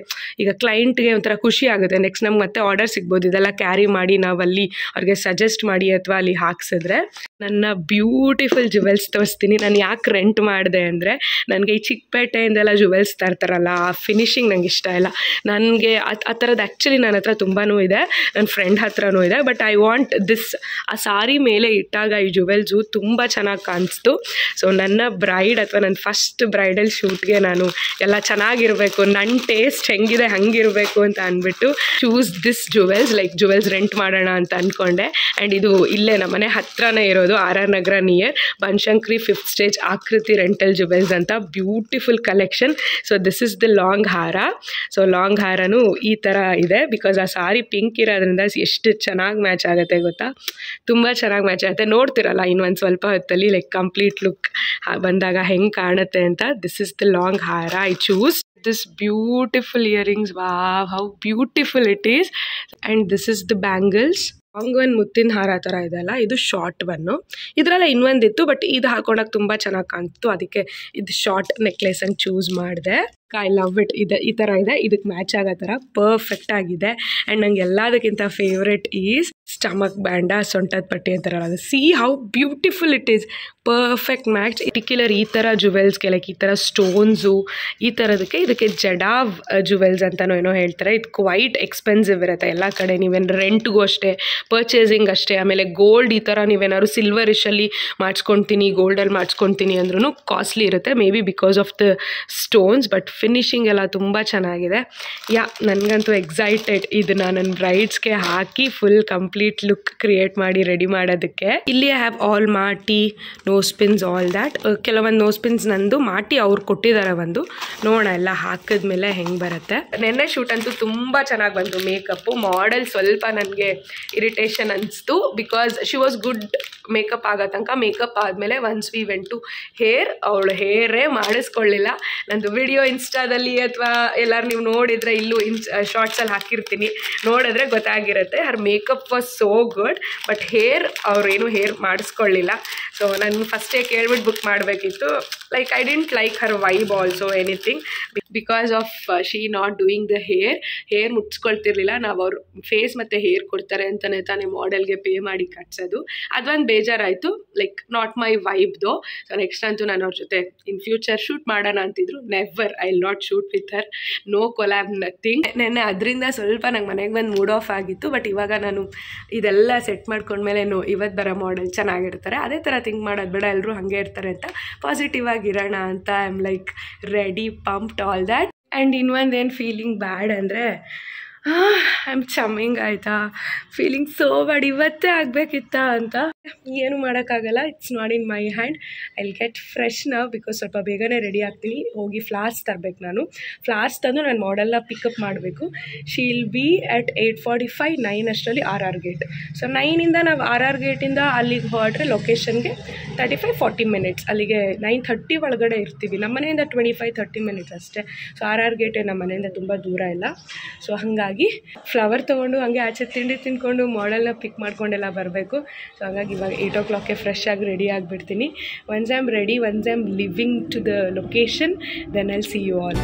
ಈಗ ಕ್ಲೈಂಟ್ಗೆ ಒಂಥರ ಖುಷಿ ಆಗುತ್ತೆ. ನೆಕ್ಸ್ಟ್ ನಮ್ಗೆ ಮತ್ತೆ ಆರ್ಡರ್ ಸಿಗ್ಬೋದು ಇದೆಲ್ಲ ಕ್ಯಾರಿ ಮಾಡಿ ನಾವಲ್ಲಿ ಅವ್ರಿಗೆ ಸಜೆಸ್ಟ್ ಮಾಡಿ ಅಥವಾ ಅಲ್ಲಿ ಹಾಕ್ಸಿದ್ರೆ. ನನ್ನ ಬ್ಯೂಟಿಫುಲ್ ಜುವೆಲ್ಸ್ ತೋರಿಸ್ತೀನಿ. ನಾನು ಯಾಕೆ ರೆಂಟ್ ಮಾಡಿದೆ ಅಂದರೆ ನನಗೆ ಈ ಚಿಕ್ಕಪೇಟೆಯಿಂದೆಲ್ಲ ಜುವೆಲ್ಸ್ ತರ್ತಾರಲ್ಲ, ಆ ಫಿನಿಶಿಂಗ್ ನಂಗೆ ಇಷ್ಟ ಇಲ್ಲ. ನನಗೆ ಆ ಥರದ್ದು ಆ್ಯಕ್ಚುಲಿ ನನ್ನ ಹತ್ರ ತುಂಬಾ ಇದೆ, ನನ್ನ ಫ್ರೆಂಡ್ ಹತ್ರನೂ ಇದೆ. But I want this. ಆ ಸಾರಿ ಮೇಲೆ ಇಟ್ಟಾಗ ಈ ಜುವೆಲ್ಸು ತುಂಬ ಚೆನ್ನಾಗಿ ಕಾಣಿಸ್ತು. ಸೊ ನನ್ನ ಬ್ರೈಡ್ ಅಥವಾ ನನ್ನ ಫಸ್ಟ್ ಬ್ರೈಡಲ್ ಶೂಟ್ಗೆ ನಾನು ಎಲ್ಲ ಚೆನ್ನಾಗಿರಬೇಕು, ನನ್ನ ಟೇಸ್ಟ್ ಹೆಂಗಿದೆ ಹಂಗಿರಬೇಕು ಅಂತ ಅಂದ್ಬಿಟ್ಟು choose this jewels. Like jewels rent ಮಾಡೋಣ ಅಂತ ಅಂದ್ಕೊಂಡೆ. ಆ್ಯಂಡ್ ಇದು ಇಲ್ಲೇ ನಮ್ಮನೆ ಹತ್ರನೇ ಇರೋದು, RR ನಗರ ನಿಯರ್ ಬನಶಂಕರಿ 5th ಸ್ಟೇಜ್ ಆಕೃತಿ ರೆಂಟಲ್ ಜುವೆಲ್ಸ್ ಅಂತ. Beautiful collection. So this is the long ಹಾರ. ಸೊ ಲಾಂಗ್ ಹಾರನೂ ಈ ಥರ ಇದೆ ಬಿಕಾಸ್ ಆ ಸಾರಿ ಪಿಂಕ್ ಇರೋದ್ರಿಂದ ಎಷ್ಟು ಚೆನ್ನಾಗಿ ಮ್ಯಾಚ್ ಆಗುತ್ತೆ ಗೊತ್ತಾ, ತುಂಬ ಚೆನ್ನಾಗಿ ಮ್ಯಾಚ್ ಆಗುತ್ತೆ. ನೋಡ್ತಿರಲ್ಲ ಇನ್ನೊಂದು ಸ್ವಲ್ಪ ಹೊತ್ತಲ್ಲಿ ಲೈಕ್ ಕಂಪ್ಲೀಟ್ ಲುಕ್ ಬಂದಾಗ ಹೆಂಗೆ ಕಾಣುತ್ತೆ ಅಂತ. ದಿಸ್ ಇಸ್ ದ ಲಾಂಗ್ ಹಾರ I choose. This beautiful earrings, wow, how beautiful it is. And this is the bangles. Long one ಮುತ್ತಿನ ಹಾರ ಥರ ಇದೆಲ್ಲ, ಇದು ಶಾರ್ಟ್ ಒನ್ನು. ಇದರಲ್ಲ ಇನ್ನೊಂದಿತ್ತು ಬಟ್ ಇದು ಹಾಕೊಂಡಾಗ ತುಂಬ ಚೆನ್ನಾಗಿ ಕಾಣ್ತು, ಅದಕ್ಕೆ ಇದು ಶಾರ್ಟ್ ನೆಕ್ಲೆಸನ್ನು ಚೂಸ್ ಮಾಡಿದೆ. I love it. ಈ ಥರ ಇದೆ, ಇದಕ್ಕೆ ಮ್ಯಾಚ್ ಆಗೋ ಥರ ಪರ್ಫೆಕ್ಟ್ ಆಗಿದೆ. ಆ್ಯಂಡ್ ನಂಗೆ ಎಲ್ಲದಕ್ಕಿಂತ ಫೇವ್ರೆಟ್ ಈಸ್ ಸ್ಟಮಕ್ ಬ್ಯಾಂಡ, ಸೊಂಟದ ಪಟ್ಟಿ ಅಂತಾರಲ್ಲ ಅದು. C how beautiful it is, perfect match. Particular ಈ ಥರ ಜುವೆಲ್ಸ್ಗೆ ಲೈಕ್ ಈ ಥರ ಸ್ಟೋನ್ಸು ಈ ಥರದಕ್ಕೆ ಇದಕ್ಕೆ ಜಡಾವ್ ಜುವೆಲ್ಸ್ ಅಂತಲೂ ಏನೋ ಹೇಳ್ತಾರೆ. ಇದು ಕ್ವೈಟ್ ಎಕ್ಸ್ಪೆನ್ಸಿವ್ ಇರುತ್ತೆ ಎಲ್ಲ ಕಡೆ. ನೀವೇನು ರೆಂಟ್ಗೂ ಅಷ್ಟೇ, ಪರ್ಚೇಸಿಂಗ್ ಅಷ್ಟೇ. ಆಮೇಲೆ ಗೋಲ್ಡ್ ಈ ಥರ ನೀವೇನಾದ್ರು ಸಿಲ್ವರಿಶಲ್ಲಿ ಮಾಡಿಸ್ಕೊಳ್ತೀನಿ, ಗೋಲ್ಡಲ್ಲಿ ಮಾಡಿಸ್ಕೊಳ್ತೀನಿ ಅಂದ್ರೂ ಕಾಸ್ಟ್ಲಿ ಇರುತ್ತೆ, maybe because of the stones. But finishing ಎಲ್ಲ ತುಂಬ ಚೆನ್ನಾಗಿದೆ. ನನಗಂತೂ ಎಕ್ಸೈಟೆಡ್ ಇದನ್ನ ನನ್ನ ಬ್ರೈಡ್ಸ್ಗೆ ಹಾಕಿ ಫುಲ್ ಕಂಪ್ಲೀಟ್ ಲುಕ್ ಕ್ರಿಯೇಟ್ ಮಾಡಿ ರೆಡಿ ಮಾಡೋದಕ್ಕೆ. ಇಲ್ಲಿ I have all maati, nose pins, all that. ಕೆಲವೊಂದು ನೋಸ್ ಪಿನ್ಸ್ ನಂದು ಮಾಟಿ ಅವ್ರು ಕೊಟ್ಟಿದ್ದಾರೆ ಒಂದು, ನೋಡೋಣ ಎಲ್ಲ ಹಾಕಿದ್ಮೇಲೆ ಹೆಂಗೆ ಬರುತ್ತೆ. ನೆನ್ನೆ ಶೂಟ್ ಅಂತೂ ತುಂಬ ಚೆನ್ನಾಗಿ ಬಂತು. ಮೇಕಪ್ಪು ಮಾಡೆಲ್ ಸ್ವಲ್ಪ ನನಗೆ ಇರಿಟೇಷನ್ ಅನಿಸ್ತು because she was good makeup ಆಗೋ ತನಕ. ಮೇಕಪ್ ಆದಮೇಲೆ once we went to hair, ಅವಳು ಹೇರೇ ಮಾಡಿಸ್ಕೊಳ್ಳಿಲ್ಲ. ನಂದು ವಿಡಿಯೋ ಇನ್ಸ್ಟಾದಲ್ಲಿ ಅಥವಾ ಎಲ್ಲರೂ ನೀವು ನೋಡಿದರೆ ಇಲ್ಲೂ ಶಾರ್ಟ್ಸಲ್ಲಿ ಹಾಕಿರ್ತೀನಿ, ನೋಡಿದ್ರೆ ಗೊತ್ತಾಗಿರುತ್ತೆ. Her makeup was so good but hair ಅವ್ರೇನು ಹೇರ್ ಮಾಡಿಸ್ಕೊಳ್ಳಿಲ್ಲ. ಸೊ ನಾನು ಫಸ್ಟೇ ಕೇಳ್ಬಿಟ್ಟು ಬುಕ್ ಮಾಡಬೇಕಿತ್ತು. Like I didn't like her vibe also anything because of she not doing the hair ಮುಟ್ಸ್ಕೊಳ್ತಿರ್ಲಿಲ್ಲ. ನಾವು ಅವ್ರು ಫೇಸ್ ಮತ್ತು ಹೇರ್ ಕೊಡ್ತಾರೆ ಅಂತಲೇ ತಾನೇ ಮಾಡೆಲ್ಗೆ ಪೇ ಮಾಡಿ ಕಟ್ಸೋದು. ಅದೊಂದು ಬೇಜಾರಾಯಿತು, ಲೈಕ್ ನಾಟ್ ಮೈ ವೈಬ್ದು. ಸೊ ನೆಕ್ಸ್ಟ್ ಅಂತೂ ನಾನು ಅವ್ರ ಜೊತೆ ಇನ್ ಫ್ಯೂಚರ್ ಶೂಟ್ ಮಾಡೋಣ ಅಂತಿದ್ರು. Never, I will not shoot with her, no collab, nothing. ನೆನ್ನೆ ಅದರಿಂದ ಸ್ವಲ್ಪ ನಂಗೆ ಮನೆಗೆ ಬಂದು ಮೂಡ್ ಆಫ್ ಆಗಿತ್ತು. ಬಟ್ ಇವಾಗ ನಾನು ಇದೆಲ್ಲ ಸೆಟ್ ಮಾಡ್ಕೊಂಡ್ಮೇಲೆ ಇವತ್ತು ಬರೋ ಮಾಡೆಲ್ ಚೆನ್ನಾಗಿರ್ತಾರೆ, ಅದೇ ಥರ ಥಿಂಕ್ ಮಾಡೋದು ಬೇಡ, ಎಲ್ಲರೂ ಹಾಗೆ ಇರ್ತಾರೆ ಅಂತ ಪಾಸಿಟಿವ್ ಆಗಿರೋಣ ಅಂತ. I am like ready, pumped, all that. And ಇನ್ನೊಂದೇನು ಫೀಲಿಂಗ್ ಬ್ಯಾಡ್ ಅಂದರೆ ಐ ಆಮ್ ಚಮ್ಮಿಂಗ್ ಆಯಿತಾ, ಫೀಲಿಂಗ್ ಸೋ ಬ್ಯಾಡ್. ಇವತ್ತೇ ಆಗಬೇಕಿತ್ತ ಅಂತ. ಏನು ಮಾಡೋಕ್ಕಾಗಲ್ಲ, it's not in my hand. I will get fresh now because ಸ್ವಲ್ಪ ಬೇಗನೆ ರೆಡಿ ಆಗ್ತೀನಿ. ಹೋಗಿ ಫ್ಲಾರ್ಸ್ ತರಬೇಕು. ನಾನು ಫ್ಲಾರ್ಸ್ ತಂದು ನಾನು ಮಾಡೆಲ್ನ ಪಿಕಪ್ ಮಾಡಬೇಕು. ಶಿ ವಿಲ್ ಬಿ ಅಟ್ 8:45, 9 ಅಷ್ಟರಲ್ಲಿ RR ಗೇಟ್. ಸೊ 9ಇಂದ ನಾವು RR ಗೇಟಿಂದ ಅಲ್ಲಿಗೆ ಹೊರಟ್ರೆ ಲೊಕೇಶನ್ಗೆ 35-40 ಮಿನಿಟ್ಸ್. ಅಲ್ಲಿಗೆ 9:30 ಒಳಗಡೆ ಇರ್ತೀವಿ. ನಮ್ಮ ಮನೆಯಿಂದ 25-30 ಮಿನಿಟ್ಸ್ ಅಷ್ಟೇ. ಸೊ RR ಗೇಟೇ ನಮ್ಮ ಮನೆಯಿಂದ ತುಂಬ ದೂರ ಇಲ್ಲ. ಸೊ ಹಾಗಾಗಿ ಫ್ಲವರ್ ತೊಗೊಂಡು ಹಂಗೆ ಆಚೆ ತಿಂಡಿ ತಿಂದ್ಕೊಂಡು ಮಾಡೆಲ್ನ ಪಿಕ್ ಮಾಡ್ಕೊಂಡೆಲ್ಲ ಬರಬೇಕು. ಸೊ ಹಾಗಾಗಿ ಇವಾಗ 8 o'clockಗೆ ಫ್ರೆಶ್ ಆಗಿ ರೆಡಿ ಆಗಿಬಿಡ್ತೀನಿ. Once I am ready, once I am leaving to the location, then I will see you all.